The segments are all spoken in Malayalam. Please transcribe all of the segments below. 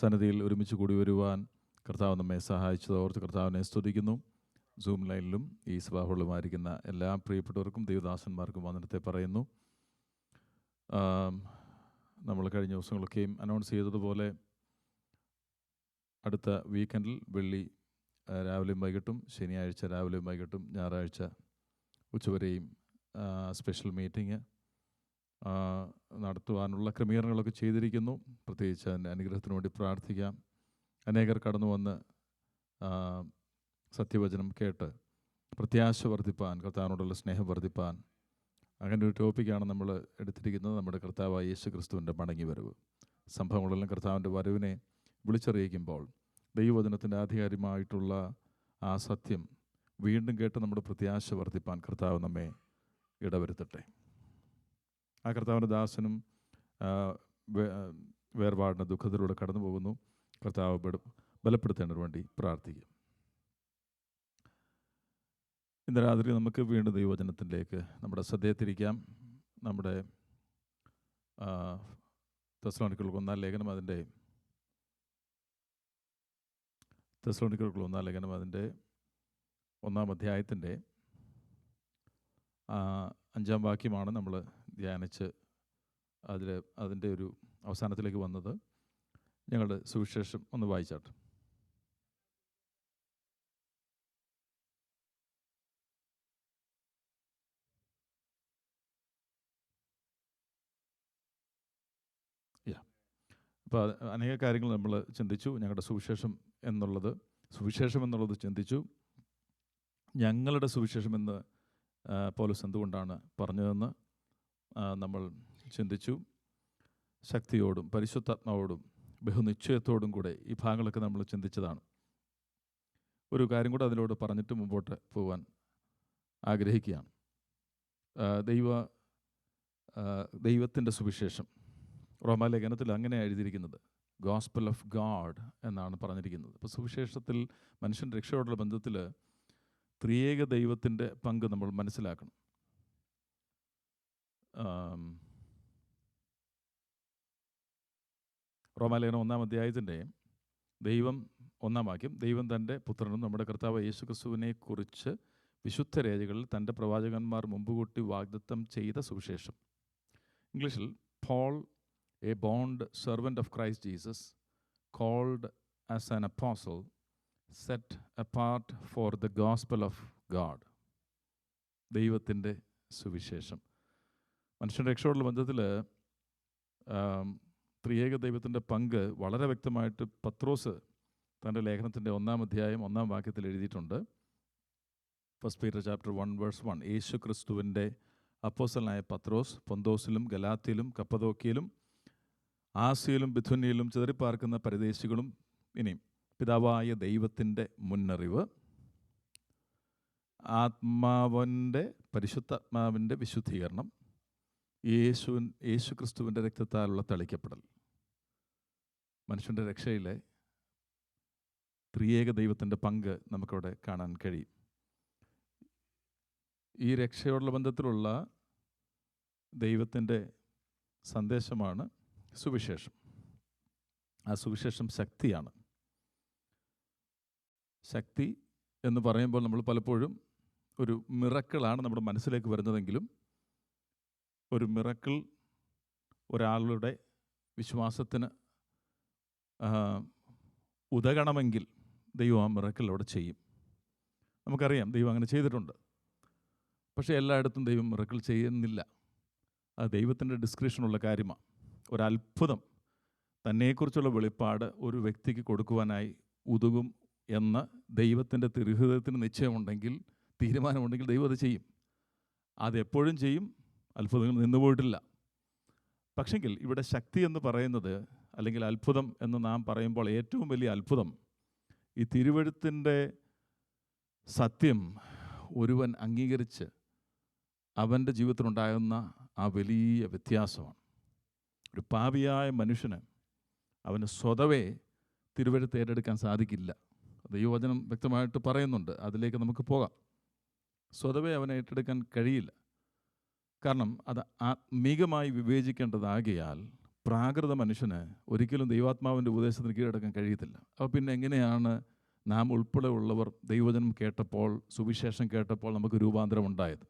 സന്നിധിയിൽ ഒരുമിച്ച് കൂടി വരുവാൻ കർത്താവ് നമ്മെ സഹായിച്ചതോർത്ത് കർത്താവിനെ സ്തുതിക്കുന്നു. സൂം ലൈനിലും ഈ സഭാഹോളുമായിരിക്കുന്ന എല്ലാ പ്രിയപ്പെട്ടവർക്കും ദൈവദാസന്മാർക്കും വന്ദനത്തെ പറയുന്നു. നമ്മൾ കഴിഞ്ഞ ദിവസങ്ങളൊക്കെയും അനൗൺസ് ചെയ്തതുപോലെ അടുത്ത വീക്കെൻഡിൽ വെള്ളി രാവിലെയും വൈകിട്ടും, ശനിയാഴ്ച രാവിലെയും വൈകിട്ടും, ഞായറാഴ്ച ഉച്ചവരെയും സ്പെഷ്യൽ മീറ്റിംഗ് നടത്തുവാനുള്ള ക്രമീകരണങ്ങളൊക്കെ ചെയ്തിരിക്കുന്നു. പ്രത്യേകിച്ച് അതിൻ്റെ അനുഗ്രഹത്തിന് വേണ്ടി പ്രാർത്ഥിക്കാം. അനേകർ കടന്നു വന്ന് സത്യവചനം കേട്ട് പ്രത്യാശ വർദ്ധിപ്പാൻ, കർത്താവിനോടുള്ള സ്നേഹം വർദ്ധിപ്പാൻ, അങ്ങനെ ഒരു ടോപ്പിക്കാണ് നമ്മൾ എടുത്തിരിക്കുന്നത്. നമ്മുടെ കർത്താവായ യേശു ക്രിസ്തുവിൻ്റെ മടങ്ങി വരവ്. സംഭവങ്ങളെല്ലാം കർത്താവിൻ്റെ വരവിനെ വിളിച്ചറിയിക്കുമ്പോൾ ദൈവവചനത്തിൻ്റെ ആധികാരികമായിട്ടുള്ള ആ സത്യം വീണ്ടും കേട്ട് നമ്മുടെ പ്രത്യാശ വർദ്ധിപ്പാൻ കർത്താവ് നമ്മെ ഇടവരുത്തട്ടെ. ആ കർത്താവിൻ്റെ ദാസനും വേർപാടിൻ്റെ ദുഃഖത്തിലൂടെ കടന്നു പോകുന്നു. കർത്താവ് ബലപ്പെടുത്തേണ്ടതിന് വേണ്ടി പ്രാർത്ഥിക്കും. ഇന്ന് രാത്രി നമുക്ക് വീണ്ടും ദൈവവചനത്തിലേക്ക് നമ്മുടെ ശ്രദ്ധയെ തിരിക്കാം. നമ്മുടെ തെസ്സലോനിക്കർക്ക് 1-ാം ലേഖനം അതിൻ്റെ 1-ാം അധ്യായത്തിൻ്റെ 5-ാം വാക്യമാണ് നമ്മൾ ധ്യാനിച്ച് അതിൻ്റെ ഒരു അവസാനത്തിലേക്ക് വന്നത്. ഞങ്ങളുടെ സുവിശേഷം ഒന്ന് വായിച്ചാട്ടെ. അപ്പോൾ അനേക കാര്യങ്ങൾ നമ്മൾ ചിന്തിച്ചു. ഞങ്ങളുടെ സുവിശേഷം എന്നുള്ളത് ചിന്തിച്ചു. ഞങ്ങളുടെ സുവിശേഷമെന്ന് പൗലോസ് എന്തുകൊണ്ടാണ് പറഞ്ഞതെന്ന് നമ്മൾ ചിന്തിച്ചു. ശക്തിയോടും പരിശുദ്ധാത്മാവോടും ബഹുനിശ്ചയത്തോടും കൂടെ ഈ ഭാഗങ്ങളൊക്കെ നമ്മൾ ചിന്തിച്ചതാണ്. ഒരു കാര്യം കൂടെ അതിലൂടെ പറഞ്ഞിട്ട് മുമ്പോട്ട് പോകാൻ ആഗ്രഹിക്കുകയാണ്. ദൈവത്തിൻ്റെ സുവിശേഷം റോമാലേഖനത്തിൽ അങ്ങനെ എഴുതിയിരിക്കുന്നത് ഗോസ്പൽ ഓഫ് ഗാഡ് എന്നാണ് പറഞ്ഞിരിക്കുന്നത്. അപ്പോൾ സുവിശേഷത്തിൽ മനുഷ്യൻ്റെ രക്ഷയോടുള്ള ബന്ധത്തിൽ ത്രിയേക ദൈവത്തിൻ്റെ പങ്ക് നമ്മൾ മനസ്സിലാക്കണം. റോമാലേഖനം 1-ാം അധ്യായത്തിൻ്റെ 1-ാം വാക്യം, ദൈവം തൻ്റെ പുത്രനും നമ്മുടെ കർത്താവ് യേശു ക്രിസ്തുവിനെ കുറിച്ച് വിശുദ്ധ രേഖകളിൽ തൻ്റെ പ്രവാചകന്മാർ മുമ്പുകൂട്ടി വാഗ്ദത്തം ചെയ്ത സുവിശേഷം. ഇംഗ്ലീഷിൽ Paul, a bond servant of Christ Jesus, called as an apostle, set apart for the gospel of God. ദൈവത്തിൻ്റെ സുവിശേഷം. മനുഷ്യൻ്റെ രക്ഷയോടുള്ള ബന്ധത്തിൽ ത്രിയേക ദൈവത്തിൻ്റെ പങ്ക് വളരെ വ്യക്തമായിട്ട് പത്രോസ് തൻ്റെ ലേഖനത്തിൻ്റെ 1-ാം അധ്യായം 1-ാം വാക്യത്തിൽ എഴുതിയിട്ടുണ്ട്. 1 Peter chapter 1 verse 1. യേശു ക്രിസ്തുവിൻ്റെ അപ്പോസ്തലനായ പത്രോസ് പൊന്തോസിലും ഗലാത്യയിലും കപ്പദോക്യയിലും ആസിയയിലും ബിഥുന്യയിലും ചിതറിപ്പാർക്കുന്ന പരദേശികളും ഇനിയും പിതാവായ ദൈവത്തിൻ്റെ മുന്നറിവ്, പരിശുദ്ധാത്മാവിൻ്റെ വിശുദ്ധീകരണം, യേശു ക്രിസ്തുവിൻ്റെ രക്തത്താലുള്ള തളിക്കപ്പെടൽ, മനുഷ്യൻ്റെ രക്ഷയിലെ ത്രിയേക ദൈവത്തിൻ്റെ പങ്ക് നമുക്കവിടെ കാണാൻ കഴിയും. ഈ രക്ഷയോടുള്ള ബന്ധത്തിലുള്ള ദൈവത്തിൻ്റെ സന്ദേശമാണ് സുവിശേഷം. ആ സുവിശേഷം ശക്തിയാണ്. ശക്തി എന്ന് പറയുമ്പോൾ നമ്മൾ പലപ്പോഴും ഒരു മിറക്കിളാണ് നമ്മുടെ മനസ്സിലേക്ക് വരുന്നതെങ്കിലും ഒരു മിറക്കിൾ ഒരാളുടെ വിശ്വാസത്തിന് ഉതകണമെങ്കിൽ ദൈവം ആ മിറക്കിൾ അവിടെ ചെയ്യും. നമുക്കറിയാം ദൈവം അങ്ങനെ ചെയ്തിട്ടുണ്ട്. പക്ഷേ എല്ലായിടത്തും ദൈവം മിറക്കിൾ ചെയ്യുന്നില്ല. അത് ദൈവത്തിൻ്റെ ഡിസ്ക്രിപ്ഷനുള്ള കാര്യമാണ്. ഒരത്ഭുതം തന്നെക്കുറിച്ചുള്ള വെളിപ്പാട് ഒരു വ്യക്തിക്ക് കൊടുക്കുവാനായി ഉതകും എന്ന് ദൈവത്തിൻ്റെ തിരുഹൃദയത്തിന് നിശ്ചയമുണ്ടെങ്കിൽ, തീരുമാനമുണ്ടെങ്കിൽ ദൈവം അത് ചെയ്യും. അതെപ്പോഴും ചെയ്യും. അത്ഭുതങ്ങൾ നിന്നുപോയിട്ടില്ല. പക്ഷെങ്കിൽ ഇവിടെ ശക്തി എന്ന് പറയുന്നത്, അല്ലെങ്കിൽ അത്ഭുതം എന്ന് നാം പറയുമ്പോൾ ഏറ്റവും വലിയ അത്ഭുതം ഈ തിരുവെഴുത്തിൻ്റെ സത്യം ഒരുവൻ അംഗീകരിച്ച് അവൻ്റെ ജീവിതത്തിലുണ്ടാകുന്ന ആ വലിയ വ്യത്യാസമാണ്. ഒരു പാപിയായ മനുഷ്യന് അവന് സ്വതവേ തിരുവെഴുത്ത് ഏറ്റെടുക്കാൻ സാധിക്കില്ല. ദൈവവചനം വ്യക്തമായിട്ട് പറയുന്നുണ്ട്. അതിലേക്ക് നമുക്ക് പോകാം. സ്വതവേ അവനെ ഏറ്റെടുക്കാൻ കഴിയില്ല. കാരണം അത് ആത്മീകമായി വിവേചിക്കേണ്ടതാകിയാൽ പ്രാകൃത മനുഷ്യന് ഒരിക്കലും ദൈവാത്മാവിൻ്റെ ഉപദേശത്തിന് കീഴടക്കാൻ കഴിയത്തില്ല. അപ്പോൾ പിന്നെ എങ്ങനെയാണ് നാം ഉൾപ്പെടെ ഉള്ളവർ ദൈവവചനം കേട്ടപ്പോൾ, സുവിശേഷം കേട്ടപ്പോൾ നമുക്ക് രൂപാന്തരം ഉണ്ടായത്?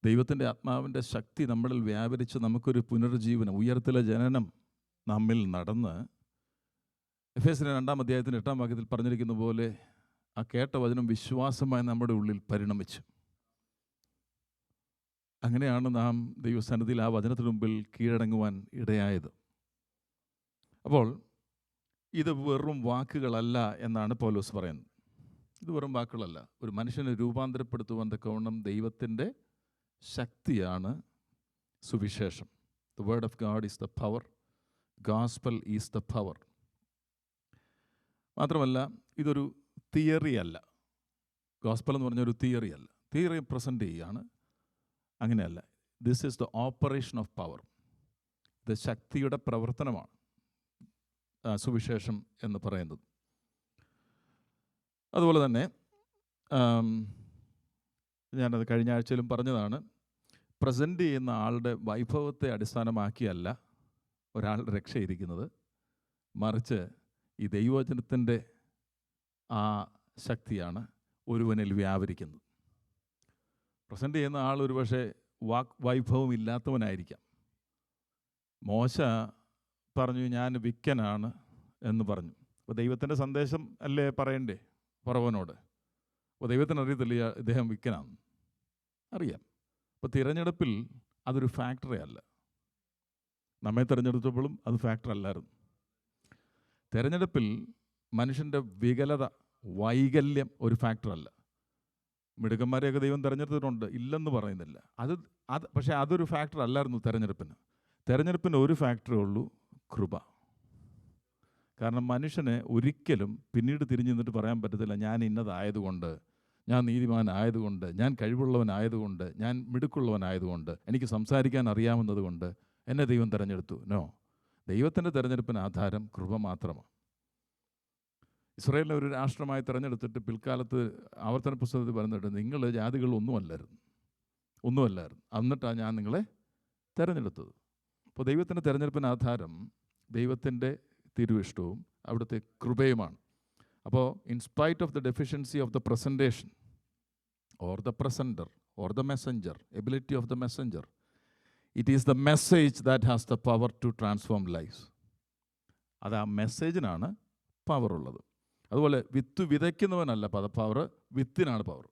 ദൈവത്തിൻ്റെ ആത്മാവിൻ്റെ ശക്തി നമ്മളിൽ വ്യാപരിച്ച് നമുക്കൊരു പുനർജീവനം, ഉയർത്തിലെ ജനനം നമ്മിൽ നടന്ന്, എഫേസ്യർ 2 അധ്യായത്തിൻ്റെ 8 വാക്യത്തിൽ പറഞ്ഞിരിക്കുന്ന പോലെ ആ കേട്ട വചനം വിശ്വാസമായി നമ്മുടെ ഉള്ളിൽ പരിണമിച്ചു. അങ്ങനെയാണ് നാം ദൈവസന്നിധിയിൽ ആ വചനത്തിന് മുമ്പിൽ കീഴടങ്ങുവാൻ ഇടയായത്. അപ്പോൾ ഇത് വെറും വാക്കുകളല്ല എന്നാണ് പൗലോസ് പറയുന്നത്. ഇത് വെറും വാക്കുകളല്ല. ഒരു മനുഷ്യനെ രൂപാന്തരപ്പെടുത്തുവാൻ തക്കവണ്ണം ദൈവത്തിൻ്റെ ശക്തിയാണ് സുവിശേഷം. The word of God is the power. Gospel is the power. മാത്രമല്ല, ഇതൊരു തിയറി അല്ല. ഗോസ്പൽ എന്ന് പറഞ്ഞൊരു തിയറി അല്ല. തിയറി പ്രസൻറ്റ് ചെയ്യുകയാണ്. അങ്ങനെയല്ല. This is the operation of power. ഇത് ശക്തിയുടെ പ്രവർത്തനമാണ് സുവിശേഷം എന്ന് പറയുന്നത്. അതുപോലെ തന്നെ ഞാനത് കഴിഞ്ഞ ആഴ്ചയിലും പറഞ്ഞതാണ്, പ്രസൻറ്റ് ചെയ്യുന്ന ആളുടെ വൈഭവത്തെ അടിസ്ഥാനമാക്കിയല്ല ഒരാൾ രക്ഷയിരിക്കുന്നത്, മറിച്ച് ഈ ദൈവവചനത്തിൻ്റെ ആ ശക്തിയാണ് ഒരുവനിൽ വ്യാപരിക്കുന്നത്. പ്രസൻറ്റ് ചെയ്യുന്ന ആൾ ഒരു പക്ഷേ വൈഭവം ഇല്ലാത്തവനായിരിക്കാം. മോശ പറഞ്ഞു, ഞാൻ വിക്കനാണ് എന്ന് പറഞ്ഞു. അപ്പോൾ ദൈവത്തിൻ്റെ സന്ദേശം അല്ലേ പറയണ്ടേ ഫറവോനോട്? അപ്പോൾ ദൈവത്തിന് അറിയത്തില്ല ഇദ്ദേഹം വിക്കനാണ്. അറിയാം. അപ്പോൾ തിരഞ്ഞെടുപ്പിൽ അതൊരു ഫാക്ടറേ അല്ല. നമ്മെ തിരഞ്ഞെടുത്തപ്പോഴും അത് ഫാക്ടർ അല്ലായിരുന്നു. തിരഞ്ഞെടുപ്പിൽ മനുഷ്യൻ്റെ വികലത, വൈകല്യം ഒരു ഫാക്ടറല്ല. മിടുക്കന്മാരെയൊക്കെ ദൈവം തിരഞ്ഞെടുത്തിട്ടുണ്ട്, ഇല്ലെന്ന് പറയുന്നില്ല. പക്ഷേ അതൊരു ഫാക്ടർ അല്ലായിരുന്നു തിരഞ്ഞെടുപ്പിന്. തിരഞ്ഞെടുപ്പിന് ഒരു ഫാക്ടറേ ഉള്ളൂ, കൃപ. കാരണം മനുഷ്യന് ഒരിക്കലും പിന്നീട് തിരിഞ്ഞു നിന്നിട്ട് പറയാൻ പറ്റത്തില്ല, ഞാൻ ഇന്നതായതുകൊണ്ട്, ഞാൻ നീതിമാനായതുകൊണ്ട്, ഞാൻ കഴിവുള്ളവനായതുകൊണ്ട്, ഞാൻ മിടുക്കുള്ളവനായതുകൊണ്ട്, എനിക്ക് സംസാരിക്കാൻ അറിയാവുന്നതുകൊണ്ട് എന്നെ ദൈവം തിരഞ്ഞെടുത്തു. നോ. ദൈവത്തിൻ്റെ തിരഞ്ഞെടുപ്പിന് ആധാരം കൃപ മാത്രമാണ്. ഇസ്രായേലിനെ ഒരു രാഷ്ട്രമായി തിരഞ്ഞെടുത്തിട്ട് പിൽക്കാലത്ത് ആവർത്തന പുസ്തകത്തിൽ പറഞ്ഞിട്ട്, നിങ്ങൾ ജാതികൾ ഒന്നുമല്ലായിരുന്നു. എന്നിട്ടാണ് ഞാൻ നിങ്ങളെ തിരഞ്ഞെടുത്തത്. അപ്പോൾ ദൈവത്തിൻ്റെ തിരഞ്ഞെടുപ്പിന് ആധാരം ദൈവത്തിൻ്റെ തിരുവിഷ്ടവും അവിടുത്തെ കൃപയുമാണ്. അപ്പോൾ in spite of the deficiency of the presentation or the presenter or the messenger, ability of the messenger, it is the message that has the power to transform lives. അത് ആ മെസ്സേജിനാണ് പവർ ഉള്ളത്. അതുപോലെ വിത്ത് വിതയ്ക്കുന്നവനല്ല പവർ, വിത്തിനാണ് പവർ.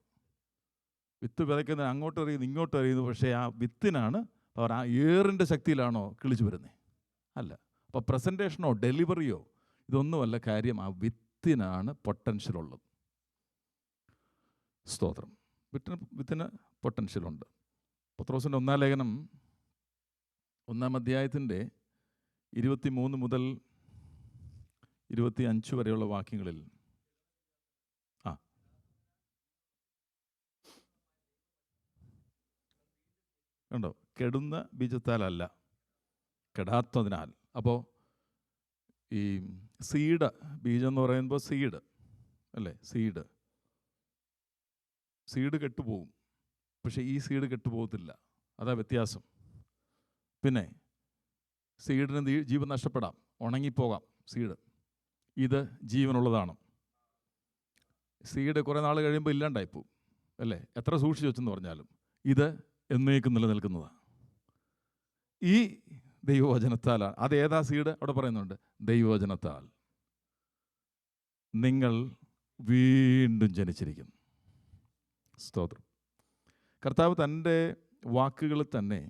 വിത്ത് വിതയ്ക്കുന്നവൻ അങ്ങോട്ട് എറിയുന്നു ഇങ്ങോട്ട് എറിയുന്നു, പക്ഷേ ആ വിത്തിനാണ് പവർ. ആ ഏറിൻ്റെ ശക്തിയിലാണോ കിളിച്ചു വരുന്നത്? അല്ല. അപ്പോൾ പ്രസൻറ്റേഷനോ ഡെലിവറിയോ ഇതൊന്നുമല്ല കാര്യം, ആ വിത്തിനാണ് പൊട്ടൻഷ്യൽ ഉള്ളത്. സ്തോത്രം. വിത്തിന് പൊട്ടൻഷ്യലുണ്ട്. പത്രോസിൻ്റെ 1 ലേഖനം 1 അധ്യായത്തിൻ്റെ 23 മുതൽ 25 വരെയുള്ള വാക്യങ്ങളിൽ കണ്ടോ, കെടുന്ന ബീജത്താലല്ല, കെടാത്തതിനാൽ. അപ്പോൾ ഈ സീഡ്, ബീജം എന്ന് പറയുമ്പോൾ സീഡ് അല്ലേ, സീഡ് കെട്ടുപോകും. പക്ഷേ ഈ സീഡ് കെട്ടുപോകത്തില്ല. അതാ വ്യത്യാസം. പിന്നെ സീഡിന് ജീവൻ നഷ്ടപ്പെടാം, ഉണങ്ങിപ്പോകാം സീഡ്. ഇത് ജീവനുള്ളതാണ്. സീഡ് കുറേ നാൾ കഴിയുമ്പോൾ ഇല്ലാണ്ടായിപ്പോവും അല്ലേ, എത്ര സൂക്ഷിച്ച് വെച്ചെന്ന് പറഞ്ഞാലും. ഇത് എന്നേക്കും നിലനിൽക്കുന്നതാണ്. ഈ ദൈവവചനത്താലാണ്. അത് ഏതാ സീഡ്? അവിടെ പറയുന്നുണ്ട്, ദൈവവചനത്താൽ നിങ്ങൾ വീണ്ടും ജനിച്ചിരിക്കുന്നു. സ്തോത്രം. കർത്താവ് തൻ്റെ വാക്കുകളിൽ തന്നെ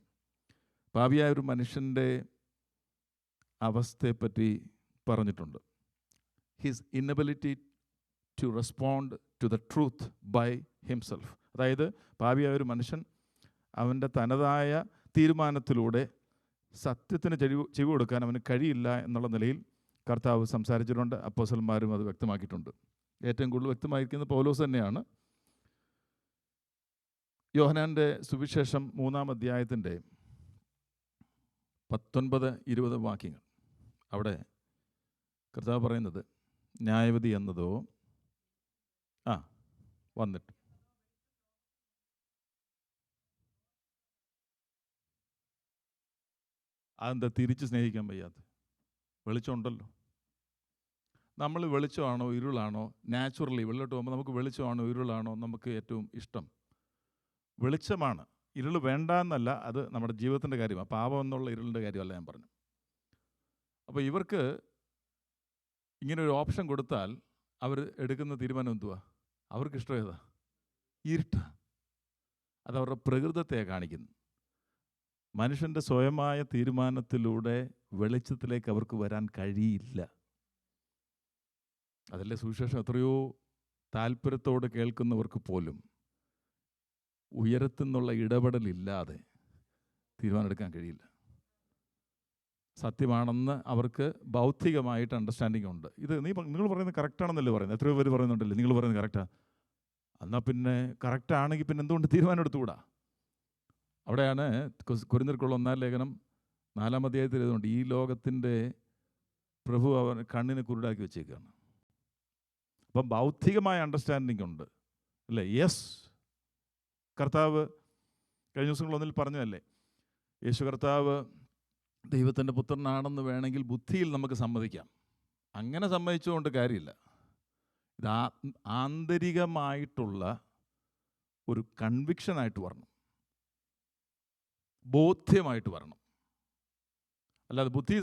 പാപിയായ ഒരു മനുഷ്യൻ്റെ അവസ്ഥയെപ്പറ്റി പറഞ്ഞിട്ടുണ്ട്. His inability to respond to the truth by himself. അതായത് പാപിയായ ഒരു മനുഷ്യൻ അവൻ്റെ തനതായ തീരുമാനത്തിലൂടെ സത്യത്തിന് ചെവി കൊടുക്കാൻ അവന് കഴിയില്ല എന്നുള്ള നിലയിൽ കർത്താവ് സംസാരിച്ചിട്ടുണ്ട്. അപ്പോസ്തലന്മാരും അത് വ്യക്തമാക്കിയിട്ടുണ്ട്. ഏറ്റവും കൂടുതൽ വ്യക്തമായിരിക്കുന്നത് പൗലോസ് തന്നെയാണ്. യോഹന്നാൻ്റെ സുവിശേഷം 3 അധ്യായത്തിൻ്റെ 19-20 വാക്യങ്ങൾ. അവിടെ കർത്താവ് പറയുന്നത്, ന്യായവിധി എന്നതോ വന്നിട്ട് അതെന്താ തിരിച്ച് സ്നേഹിക്കാൻ വയ്യാത്ത? വെളിച്ചമുണ്ടല്ലോ. നമ്മൾ വെളിച്ചമാണോ ഇരുളാണോ? നാച്ചുറലി വെളിലോട്ട് പോകുമ്പോൾ നമുക്ക് വെളിച്ചമാണോ ഇരുളാണോ നമുക്ക് ഏറ്റവും ഇഷ്ടം? വെളിച്ചമാണ്. ഇരുൾ വേണ്ട എന്നല്ല, അത് നമ്മുടെ ജീവിതത്തിൻ്റെ കാര്യമാണ്. പാപം എന്നുള്ള ഇരുളിൻ്റെ കാര്യമല്ല ഞാൻ പറഞ്ഞു. അപ്പോൾ ഇവർക്ക് ഇങ്ങനെ ഒരു ഓപ്ഷൻ കൊടുത്താൽ അവർ എടുക്കുന്ന തീരുമാനം എന്തുവാ? അവർക്ക് ഇഷ്ടം ഏതാ? ഇരുട്ട്. അതവരുടെ പ്രകൃതത്തെ കാണിക്കുന്നു. മനുഷ്യൻ്റെ സ്വയമായ തീരുമാനത്തിലൂടെ വെളിച്ചത്തിലേക്ക് അവർക്ക് വരാൻ കഴിയില്ല. അതല്ലേ സുവിശേഷം എത്രയോ താല്പര്യത്തോടെ കേൾക്കുന്നവർക്ക് പോലും ഉയരത്തു നിന്നുള്ള ഇടപെടലില്ലാതെ തീരുമാനമെടുക്കാൻ കഴിയില്ല. സത്യമാണെന്ന് അവർക്ക് ബൗദ്ധികമായിട്ട് അണ്ടർസ്റ്റാൻഡിംഗ് ഉണ്ട്. ഇത് നിങ്ങൾ പറയുന്നത് കറക്റ്റാണെന്നല്ലേ പറയുന്നത്? എത്രയോ പേര് പറയുന്നുണ്ടല്ലേ നിങ്ങൾ പറയുന്നത് കറക്റ്റാണ്. എന്നാൽ പിന്നെ കറക്റ്റാണെങ്കിൽ പിന്നെ എന്തുകൊണ്ട് തീരുമാനം എടുത്തുകൂടാ? അവിടെയാണ് കൊരിന്ത്യർക്കുള്ള 1-ാം ലേഖനം 4-ാം അധ്യായത്തിൽ എഴുതുന്നുണ്ട്, ഈ ലോകത്തിൻ്റെ പ്രഭു അവൻ കണ്ണിന് കുരുടാക്കി വെച്ചേക്കാണ്. അപ്പം ബൗദ്ധികമായ അണ്ടർസ്റ്റാൻഡിംഗ് ഉണ്ട് അല്ലേ? യെസ്, കർത്താവ് കഴിഞ്ഞ ദിവസങ്ങളൊന്നിൽ പറഞ്ഞതല്ലേ, യേശു കർത്താവ് ദൈവത്തിൻ്റെ പുത്രനാണെന്ന് വേണമെങ്കിൽ ബുദ്ധിയിൽ നമുക്ക് സമ്മതിക്കാം. അങ്ങനെ സമ്മതിച്ചുകൊണ്ട് കാര്യമില്ല. ഇത് ആന്തരികമായിട്ടുള്ള ഒരു കൺവിക്ഷനായിട്ട് വരണം, ബോധ്യമായിട്ട് വരണം. അല്ലാതെ ബുദ്ധി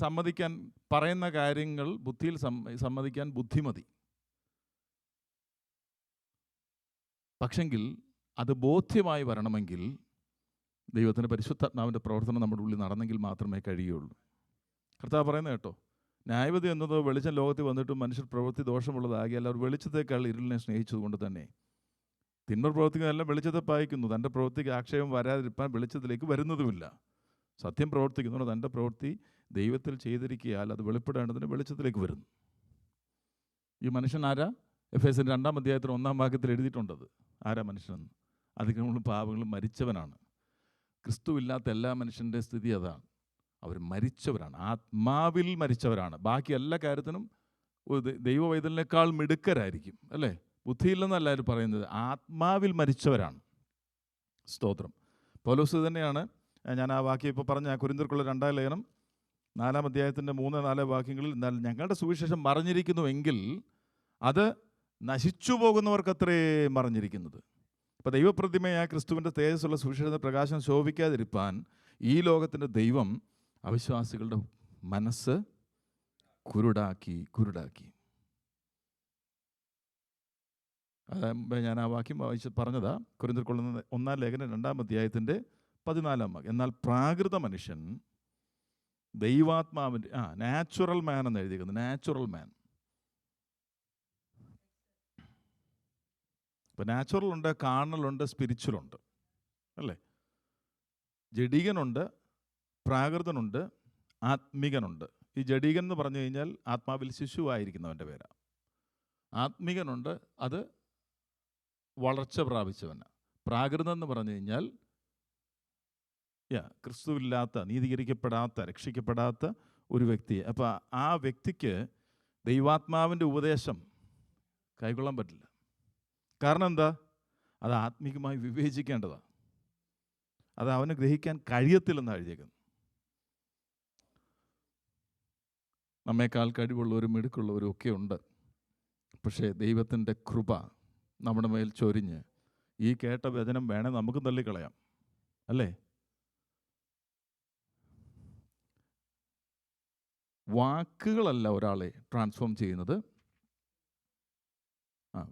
സമ്മതിക്കാൻ പറയുന്ന കാര്യങ്ങൾ ബുദ്ധിയിൽ സമ്മതിക്കാൻ ബുദ്ധിമതി. പക്ഷെങ്കിൽ അത് ബോധ്യമായി വരണമെങ്കിൽ ദൈവത്തിൻ്റെ പരിശുദ്ധാത്മാവിൻ്റെ പ്രവർത്തനം നമ്മുടെ ഉള്ളിൽ നടന്നെങ്കിൽ മാത്രമേ കഴിയുള്ളൂ. കർത്താവ് പറയുന്നത് കേട്ടോ, ന്യായവിധി എന്നതോ വെളിച്ചം ലോകത്തിൽ വന്നിട്ടും മനുഷ്യർ പ്രവൃത്തി ദോഷമുള്ളതാകിയാൽ അവർ വെളിച്ചത്തേക്കാൾ ഇരുളിനെ സ്നേഹിച്ചതുകൊണ്ട് തന്നെ തിന്മ പ്രവർത്തിക്കുന്നതെല്ലാം വെളിച്ചത്തെ പായിക്കുന്നു, തൻ്റെ പ്രവൃത്തിക്ക് ആക്ഷേപം വരാതിരിക്കാൻ വെളിച്ചത്തിലേക്ക് വരുന്നതുമില്ല. സത്യം പ്രവർത്തിക്കുന്നതോ തൻ്റെ പ്രവൃത്തി ദൈവത്തിൽ ചെയ്തിരിക്കിയാൽ അത് വെളിപ്പെടേണ്ടതിന് വെളിച്ചത്തിലേക്ക് വരുന്നു. ഈ മനുഷ്യൻ ആരാ? എഫേസ്യർ 2-ാം അധ്യായത്തിൽ 1-ാം വാക്യത്തിൽ എഴുതിയിട്ടുണ്ടത്. ആരാ മനുഷ്യനെന്ന്? അതിക്രമങ്ങളും പാപങ്ങളും മരിച്ചവനാണ്. ക്രിസ്തുവില്ലാത്ത എല്ലാ മനുഷ്യൻ്റെ സ്ഥിതി അതാണ്. അവർ മരിച്ചവരാണ്, ആത്മാവിൽ മരിച്ചവരാണ്. ബാക്കി എല്ലാ കാര്യത്തിനും ദൈവവൈതലിനേക്കാൾ മിടുക്കരായിരിക്കും അല്ലേ? ബുദ്ധിയില്ലെന്നല്ല എല്ലാവരും പറയുന്നത്, ആത്മാവിൽ മരിച്ചവരാണ്. സ്തോത്രം. പൗലോസ് തന്നെയാണ്, ഞാൻ ആ വാക്യം ഇപ്പോൾ പറഞ്ഞ കൊരിന്ത്യർക്കുള്ള 2-ാം ലേഖനം 4-ാം അധ്യായത്തിൻ്റെ 3-4 വാക്യങ്ങളിൽ, എന്നാൽ ഞങ്ങളുടെ സുവിശേഷം മറഞ്ഞിരിക്കുന്നുവെങ്കിൽ അത് നശിച്ചു പോകുന്നവർക്കത്രേ മറഞ്ഞിരിക്കുന്നത്. അപ്പോൾ ദൈവപ്രതിമയായ ക്രിസ്തുവിൻ്റെ തേജസ്സുള്ള സുവിശേഷ പ്രകാശം ശോഭിക്കാതിരിപ്പാൻ ഈ ലോകത്തിൻ്റെ ദൈവം അവിശ്വാസികളുടെ മനസ്സ് കുരുടാക്കി. ഞാൻ ആ വാക്യം പറഞ്ഞതാ, കൊരിന്ത്യർക്കുള്ള 1-ാം ലേഖനം 2-ാം അധ്യായത്തിൻ്റെ 14-ാം വാക്യം. എന്നാൽ പ്രാകൃത മനുഷ്യൻ ദൈവാത്മാവിൻ്റെ നാച്ചുറൽ മാൻ എന്ന് എഴുതിയിരിക്കുന്നത്. നാച്ചുറൽ മാൻ. ഇപ്പം നാച്ചുറൽ ഉണ്ട്, കാർണലുണ്ട്, സ്പിരിച്വലുണ്ട് അല്ലേ? ജഡികനുണ്ട്, പ്രാകൃതനുണ്ട്, ആത്മികനുണ്ട്. ഈ ജഡികൻ എന്ന് പറഞ്ഞു കഴിഞ്ഞാൽ ആത്മാവിൽ ശിശുവായിരിക്കുന്നവൻ്റെ പേരാണ്. ആത്മികനുണ്ട്, അത് വളർച്ച പ്രാപിച്ചവന്. പ്രാകൃതം എന്ന് പറഞ്ഞു കഴിഞ്ഞാൽ ക്രിസ്തുവില്ലാത്ത, നീതീകരിക്കപ്പെടാത്ത, രക്ഷിക്കപ്പെടാത്ത ഒരു വ്യക്തി. അപ്പോൾ ആ വ്യക്തിക്ക് ദൈവാത്മാവിൻ്റെ ഉപദേശം കൈക്കൊള്ളാൻ പറ്റില്ല. കാരണം എന്താ? അത് ആത്മീകമായി വിവേചിക്കേണ്ടതാണ്. അത് അവന് ഗ്രഹിക്കാൻ കഴിയത്തില്ലെന്ന് എഴുതിയേക്കുന്നു. നമ്മേക്കാൾ കഴിവുള്ളവരും മിടുക്കുള്ളവരും ഒക്കെ ഉണ്ട്. പക്ഷേ ദൈവത്തിൻ്റെ കൃപ നമ്മുടെ മേൽ ചൊരിഞ്ഞ് ഈ കേട്ട വചനം വേണേ നമുക്ക് തള്ളിക്കളയാം അല്ലേ? വാക്കുകളല്ല ഒരാളെ ട്രാൻസ്ഫോം ചെയ്യുന്നത്.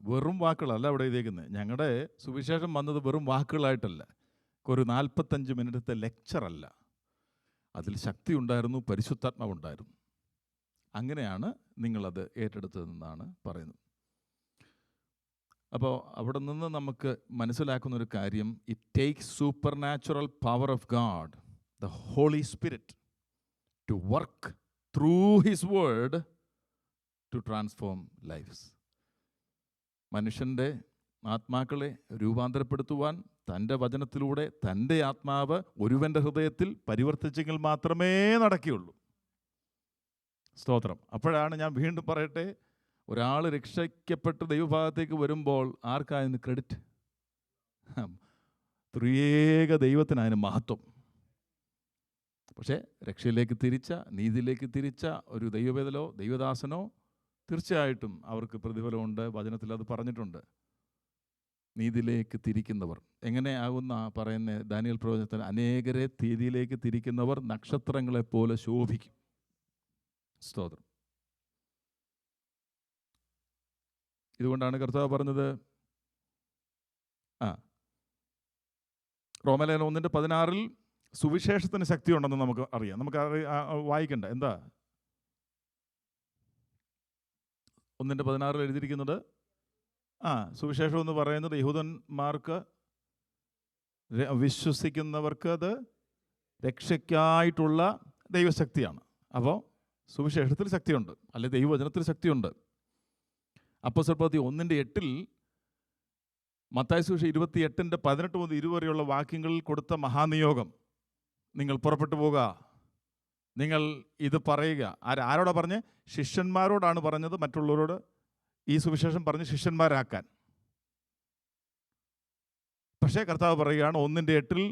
വെറും വാക്കുകളല്ല അവിടെ എഴുതിയേക്കുന്നത്. ഞങ്ങളുടെ സുവിശേഷം വന്നത് വെറും വാക്കുകളായിട്ടല്ല, ഒരു 45 മിനിറ്റത്തെ ലെക്ചറല്ല. അതിൽ ശക്തി ഉണ്ടായിരുന്നു, പരിശുദ്ധാത്മാവുണ്ടായിരുന്നു. അങ്ങനെയാണ് നിങ്ങളത് ഏറ്റെടുത്തതെന്നാണ് പറയുന്നത്. അപ്പോൾ അവിടെ നിന്ന് നമുക്ക് മനസ്സിലാക്കുന്നൊരു കാര്യം, it takes supernatural power of God, the Holy Spirit, to work through his word to transform lives. മനുഷ്യൻ്റെ ആത്മാക്കളെ രൂപാന്തരപ്പെടുത്തുവാൻ തൻ്റെ വചനത്തിലൂടെ തൻ്റെ ആത്മാവ് ഒരുവൻ്റെ ഹൃദയത്തിൽ പരിവർത്തിച്ചെങ്കിൽ മാത്രമേ നടക്കുകയുള്ളൂ. സ്തോത്രം. അപ്പോഴാണ് ഞാൻ വീണ്ടും പറയട്ടെ, ഒരാൾ രക്ഷിക്കപ്പെട്ട് ദൈവഭാഗത്തേക്ക് വരുമ്പോൾ ആർക്കായതിന് ക്രെഡിറ്റ്? ത്രിയേക ദൈവത്തിനതിന് മഹത്വം. പക്ഷേ രക്ഷയിലേക്ക് തിരിച്ച, നീതിയിലേക്ക് തിരിച്ച ഒരു ദൈവവേദലോ ദൈവദാസനോ തീർച്ചയായിട്ടും അവർക്ക് പ്രതിഫലമുണ്ട്. വചനത്തിൽ അത് പറഞ്ഞിട്ടുണ്ട്. നീതിയിലേക്ക് തിരിക്കുന്നവർ എങ്ങനെ ആകുന്ന പറയുന്ന ദാനിയേൽ പ്രവചനത്തിൽ, അനേകരെ നീതിയിലേക്ക് തിരിക്കുന്നവർ നക്ഷത്രങ്ങളെപ്പോലെ ശോഭിക്കും. സ്തോത്രം. ഇതുകൊണ്ടാണ് കർത്താവ് പറഞ്ഞത്, റോമലേഖനം 1:16 സുവിശേഷത്തിന് ശക്തിയുണ്ടെന്ന് നമുക്ക് അറിയാം. നമുക്ക് വായിക്കണ്ട. എന്താ 1:16 എഴുതിയിരിക്കുന്നത്? സുവിശേഷം എന്ന് പറയുന്നത് യഹൂദന്മാർക്ക് വിശ്വസിക്കുന്നവർക്ക് അത് രക്ഷയ്ക്കായിട്ടുള്ള ദൈവശക്തിയാണ്. അപ്പോൾ സുവിശേഷത്തിൽ ശക്തിയുണ്ട്, അല്ലെ ദൈവവചനത്തിൽ ശക്തിയുണ്ട്. അപ്പോസ്തല പ്രവൃത്തി 1:8 മത്തായി സുവിശേഷം 28:18 മുതൽ 20 വരെയുള്ള വാക്യങ്ങളിൽ കൊടുത്ത മഹാനിയോഗം, നിങ്ങൾ പുറപ്പെട്ടു പോകുക, നിങ്ങൾ ഇത് പറയുക. ആരോടാ പറഞ്ഞ്? ശിഷ്യന്മാരോടാണ് പറഞ്ഞത്. മറ്റുള്ളവരോട് ഈ സുവിശേഷം പറഞ്ഞ് ശിഷ്യന്മാരാക്കാൻ. പക്ഷേ കർത്താവ് പറയുകയാണ് 1:8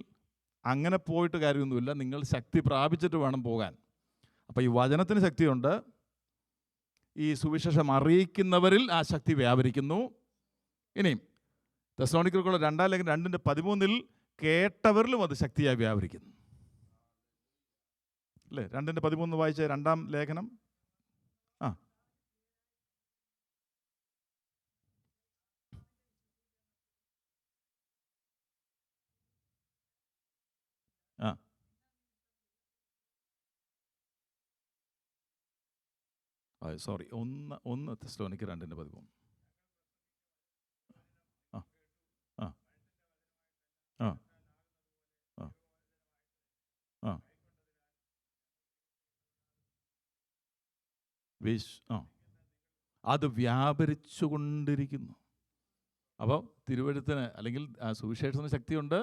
അങ്ങനെ പോയിട്ട് കാര്യമൊന്നുമില്ല, നിങ്ങൾ ശക്തി പ്രാപിച്ചിട്ട് വേണം പോകാൻ. അപ്പോൾ ഈ വചനത്തിന് ശക്തിയുണ്ട്. ഈ സുവിശേഷം അറിയിക്കുന്നവരിൽ ആ ശക്തി വ്യാപരിക്കുന്നു. ഇനിയും തെസ്സലോനിക്കർക്കുള്ള 2 ലേഖനം 2:13 കേട്ടവരിലും അത് ശക്തിയായി വ്യാപരിക്കുന്നു. അല്ലേ? 2:13 വായിച്ച 2 ലേഖനം. സോറി, 1 തെസ്സലോനിക്കർ 2:13. അത് വ്യാപരിച്ചു കൊണ്ടിരിക്കുന്നു. അപ്പോൾ തിരുവെഴുത്തിന് അല്ലെങ്കിൽ സുവിശേഷത്തിന് ശക്തിയുണ്ട്.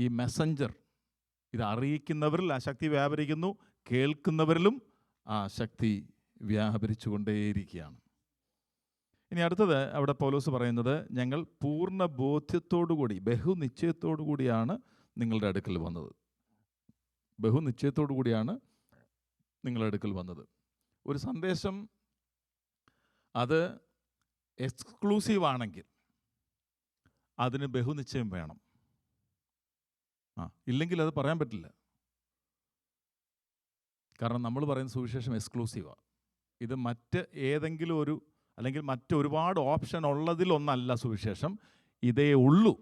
ഈ മെസ്സഞ്ചർ, ഇത് അറിയിക്കുന്നവരിൽ ആ ശക്തി വ്യാപരിക്കുന്നു, കേൾക്കുന്നവരിലും ആ ശക്തി വ്യാപരിച്ചു കൊണ്ടേയിരിക്കുകയാണ്. ഇനി അടുത്തത് അവിടെ പൗലോസ് പറയുന്നത്, ഞങ്ങൾ പൂർണ്ണ ബോധ്യത്തോടുകൂടി ബഹുനിശ്ചയത്തോടു കൂടിയാണ് നിങ്ങളുടെ അടുക്കൽ വന്നത്. ബഹുനിശ്ചയത്തോടു കൂടിയാണ് നിങ്ങളുടെ അടുക്കൽ വന്നത്. ഒരു സന്ദേശം അത് എക്സ്ക്ലൂസീവ് ആണെങ്കിൽ അതിന് ബഹുനിശ്ചയം വേണം. ഇല്ലെങ്കിൽ അത് പറയാൻ പറ്റില്ല. കാരണം നമ്മൾ പറയുന്ന സുവിശേഷം എക്സ്ക്ലൂസീവാണ്. ഇത് മറ്റ് ഏതെങ്കിലും ഒരു അല്ലെങ്കിൽ മറ്റൊരുപാട് ഓപ്ഷൻ ഉള്ളതിലൊന്നല്ല സുവിശേഷം, ഇതേ ഉള്ളൂ.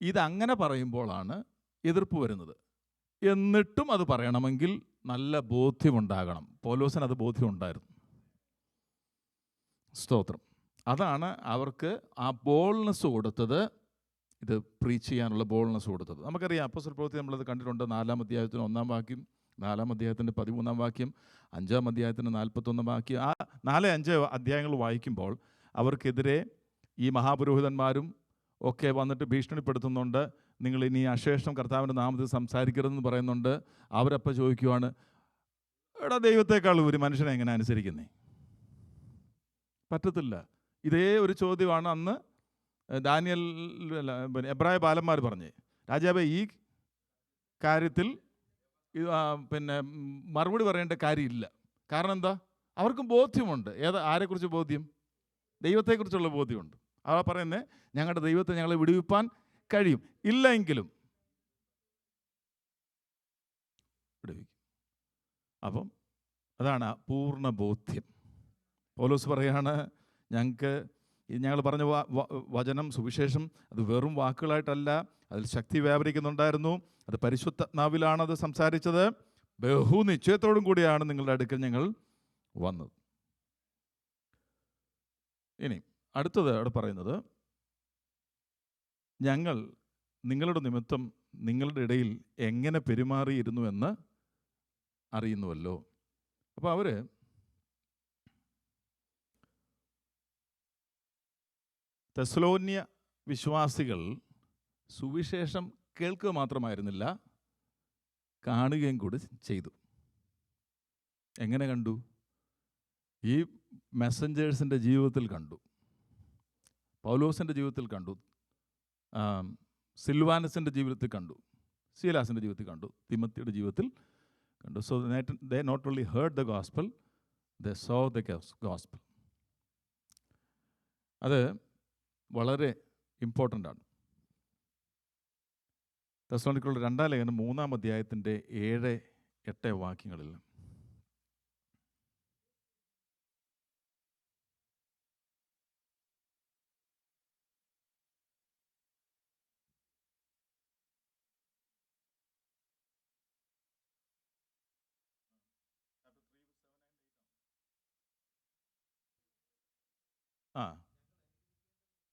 ഇതങ്ങനെ പറയുമ്പോഴാണ് എതിർപ്പ് വരുന്നത്. എന്നിട്ടും അത് പറയണമെങ്കിൽ നല്ല ബോധ്യമുണ്ടാകണം. പൗലോസിന് അത് ബോധ്യമുണ്ടായിരുന്നു. സ്തോത്രം. അതാണ് അവർക്ക് ആ ബോൾനെസ് കൊടുത്തത്, ഇത് പ്രീച്ച് ചെയ്യാനുള്ള ബോൾനെസ് കൊടുത്തത്. നമുക്കറിയാം, അപ്പോസ്തല പ്രവൃത്തി നമ്മളത് കണ്ടിട്ടുണ്ട്. 4-ാം അധ്യായത്തിന് 1-ാം വാക്യം, 4-ാം അധ്യായത്തിൻ്റെ 13-ാം വാക്യം, 5-ാം അധ്യായത്തിന് 41-ാം വാക്യം. ആ 4-5 അധ്യായങ്ങൾ വായിക്കുമ്പോൾ അവർക്കെതിരെ ഈ മഹാപുരോഹിതന്മാരും ഒക്കെ വന്നിട്ട് ഭീഷണിപ്പെടുത്തുന്നുണ്ട്. നിങ്ങൾ ഇനി അശേഷം കർത്താവിൻ്റെ നാമത്തിൽ സംസാരിക്കരുതെന്ന് പറയുന്നുണ്ട്. അവരപ്പോൾ ചോദിക്കുവാണ്, എടാ ദൈവത്തെക്കാൾ ഒരു മനുഷ്യനെ എങ്ങനെ അനുസരിക്കുന്നേ? പറ്റത്തില്ല. ഇതേ ഒരു ചോദ്യമാണ് അന്ന് ദാനിയേൽ എബ്രായ ബാലന്മാർ പറഞ്ഞേ, രാജാവേ ഈ കാര്യത്തിൽ മറുപടി പറയേണ്ട കാര്യമില്ല. കാരണം എന്താ? അവർക്കും ബോധ്യമുണ്ട്. ആരെക്കുറിച്ച് ബോധ്യം? ദൈവത്തെക്കുറിച്ചുള്ള ബോധ്യമുണ്ട്. അവ പറയുന്നത്, ഞങ്ങളുടെ ദൈവത്തെ ഞങ്ങളെ വിടുവിപ്പാൻ കഴിയും, ഇല്ലെങ്കിലും വിടുവിക്കും. അപ്പം അതാണ് പൂർണ്ണ ബോധ്യം. പൗലോസ് പറയാണ്, ഞങ്ങൾ പറഞ്ഞ വചനം, സുവിശേഷം, അത് വെറും വാക്കുകളായിട്ടല്ല, അതിൽ ശക്തി വ്യാപരിക്കുന്നുണ്ടായിരുന്നു. അത് പരിശുദ്ധാത്മാവിലാണത് സംസാരിച്ചത്. ബഹുനിശ്ചയത്തോടും കൂടിയാണ് നിങ്ങളുടെ അടുക്കൽ ഞങ്ങൾ വന്നത്. ഇനി അടുത്തത് അവിടെ പറയുന്നത്, ഞങ്ങൾ നിങ്ങളുടെ നിമിത്തം നിങ്ങളുടെ ഇടയിൽ എങ്ങനെ പെരുമാറിയിരുന്നു എന്ന് അറിയുന്നുവല്ലോ. അപ്പോൾ അവർ തെസ്സലോന്യ വിശ്വാസികൾ സുവിശേഷം കേൾക്കുക മാത്രമായിരുന്നില്ല, കാണുകയും കൂടി ചെയ്തു. എങ്ങനെ കണ്ടു? ഈ മെസ്സഞ്ചേഴ്സിൻ്റെ ജീവിതത്തിൽ കണ്ടു, പൗലോസിൻ്റെ ജീവിതത്തിൽ കണ്ടു, സിൽവാനസിൻ്റെ ജീവിതത്തിൽ കണ്ടു, സീലാസിൻ്റെ ജീവിതത്തിൽ കണ്ടു, തിമത്തിയുടെ ജീവിതത്തിൽ കണ്ടു. So they not only heard the gospel, they saw the gospel. അത് വളരെ ഇമ്പോർട്ടൻ്റ് ആണ്. തെസ്സലോനിക്കരുടെ 2-ാം ലേഖനം 3-ാം അധ്യായത്തിൻ്റെ 7-8 വാക്യങ്ങളിൽ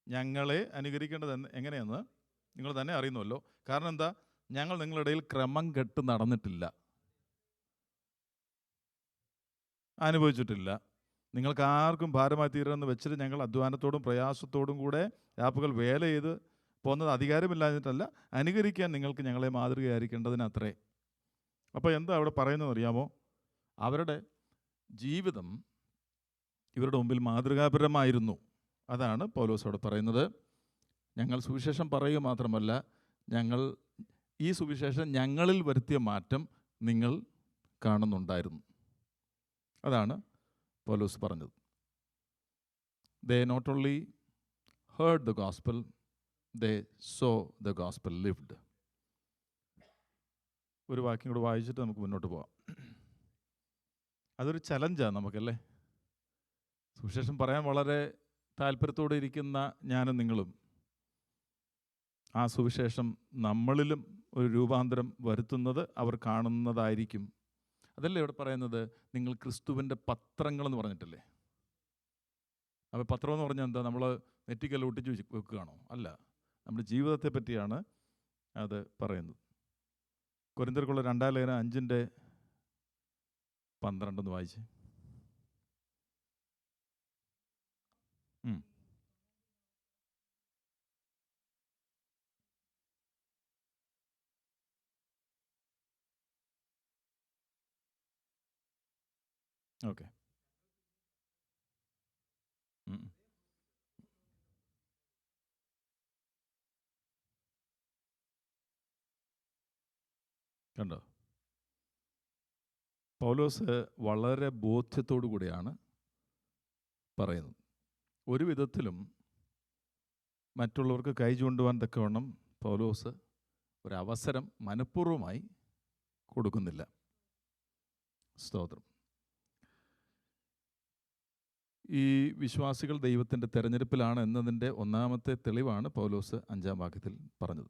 ഞങ്ങളെ അനുകരിക്കേണ്ടത് എങ്ങനെയെന്ന് നിങ്ങൾ തന്നെ അറിയുന്നുവല്ലോ. കാരണം എന്താ? ഞങ്ങൾ നിങ്ങളുടെ ഇടയിൽ ക്രമം കെട്ട് നടന്നിട്ടില്ല, അനുഭവിച്ചിട്ടില്ല. നിങ്ങൾക്ക് ആർക്കും ഭാരമായി തീരുമെന്ന് വെച്ചിട്ട് ഞങ്ങൾ അധ്വാനത്തോടും പ്രയാസത്തോടും കൂടെ രാപ്പകൽ വേല ചെയ്ത് പോകുന്നത് അധികാരമില്ലാഞ്ഞിട്ടല്ല, അനുകരിക്കാൻ നിങ്ങൾക്ക് ഞങ്ങളെ മാതൃകയായിരിക്കേണ്ടതിനത്രേ. അപ്പോൾ എന്താ അവിടെ പറയുന്നത് അറിയാമോ? അവരുടെ ജീവിതം ഇവരുടെ മുമ്പിൽ മാതൃകാപരമായിരുന്നു. അതാണ് പൗലോസ് അവിടെ പറയുന്നത്. ഞങ്ങൾ സുവിശേഷം പറയുക മാത്രമല്ല, ഈ സുവിശേഷം ഞങ്ങളിൽ വരുത്തിയ മാറ്റം നിങ്ങൾ കാണുന്നുണ്ടായിരുന്നു. അതാണ് പൗലോസ് പറഞ്ഞത്. They not only heard the gospel, they saw the gospel lived. ഒരു വാക്യം കൂടെ വായിച്ചിട്ട് നമുക്ക് മുന്നോട്ട് പോകാം. അതൊരു ചലഞ്ചാണ് നമുക്കല്ലേ. സുവിശേഷം പറയാൻ വളരെ താല്പര്യത്തോടെ ഇരിക്കുന്ന ഞാനും നിങ്ങളും ആ സുവിശേഷം നമ്മളിലും ഒരു രൂപാന്തരം വരുത്തുന്നത് അവർ കാണുന്നതായിരിക്കും. അതല്ലേ ഇവിടെ പറയുന്നത്, നിങ്ങൾ ക്രിസ്തുവിൻ്റെ പത്രങ്ങളെന്ന് പറഞ്ഞിട്ടില്ലേ? അപ്പോൾ പത്രം എന്ന് പറഞ്ഞാൽ എന്താ? നമ്മൾ നെറ്റിക്കെല്ലാം ഒട്ടിച്ച് വെക്കുകയാണോ? അല്ല, നമ്മുടെ ജീവിതത്തെ പറ്റിയാണ് അത് പറയുന്നത്. കൊരിന്ത്യർക്കുള്ള 2-ാം ലേഖനം 5:12 വായിച്ച്. ഓക്കെ. കണ്ടോ? പൗലോസ് വളരെ ബോധ്യത്തോടു കൂടിയാണ് പറയുന്നത്. ഒരു വിധത്തിലും മറ്റുള്ളവർക്ക് കൈ ചൂണ്ടുവാൻ തക്കവണ്ണം പൗലോസ് ഒരവസരം മനഃപൂർവ്വമായി കൊടുക്കുന്നില്ല. സ്തോത്രം. ഈ വിശ്വാസികൾ ദൈവത്തിൻ്റെ തെരഞ്ഞെടുപ്പിലാണ് എന്നതിൻ്റെ ഒന്നാമത്തെ തെളിവാണ് പൗലോസ് 5-ാം വാക്യത്തിൽ പറഞ്ഞത്.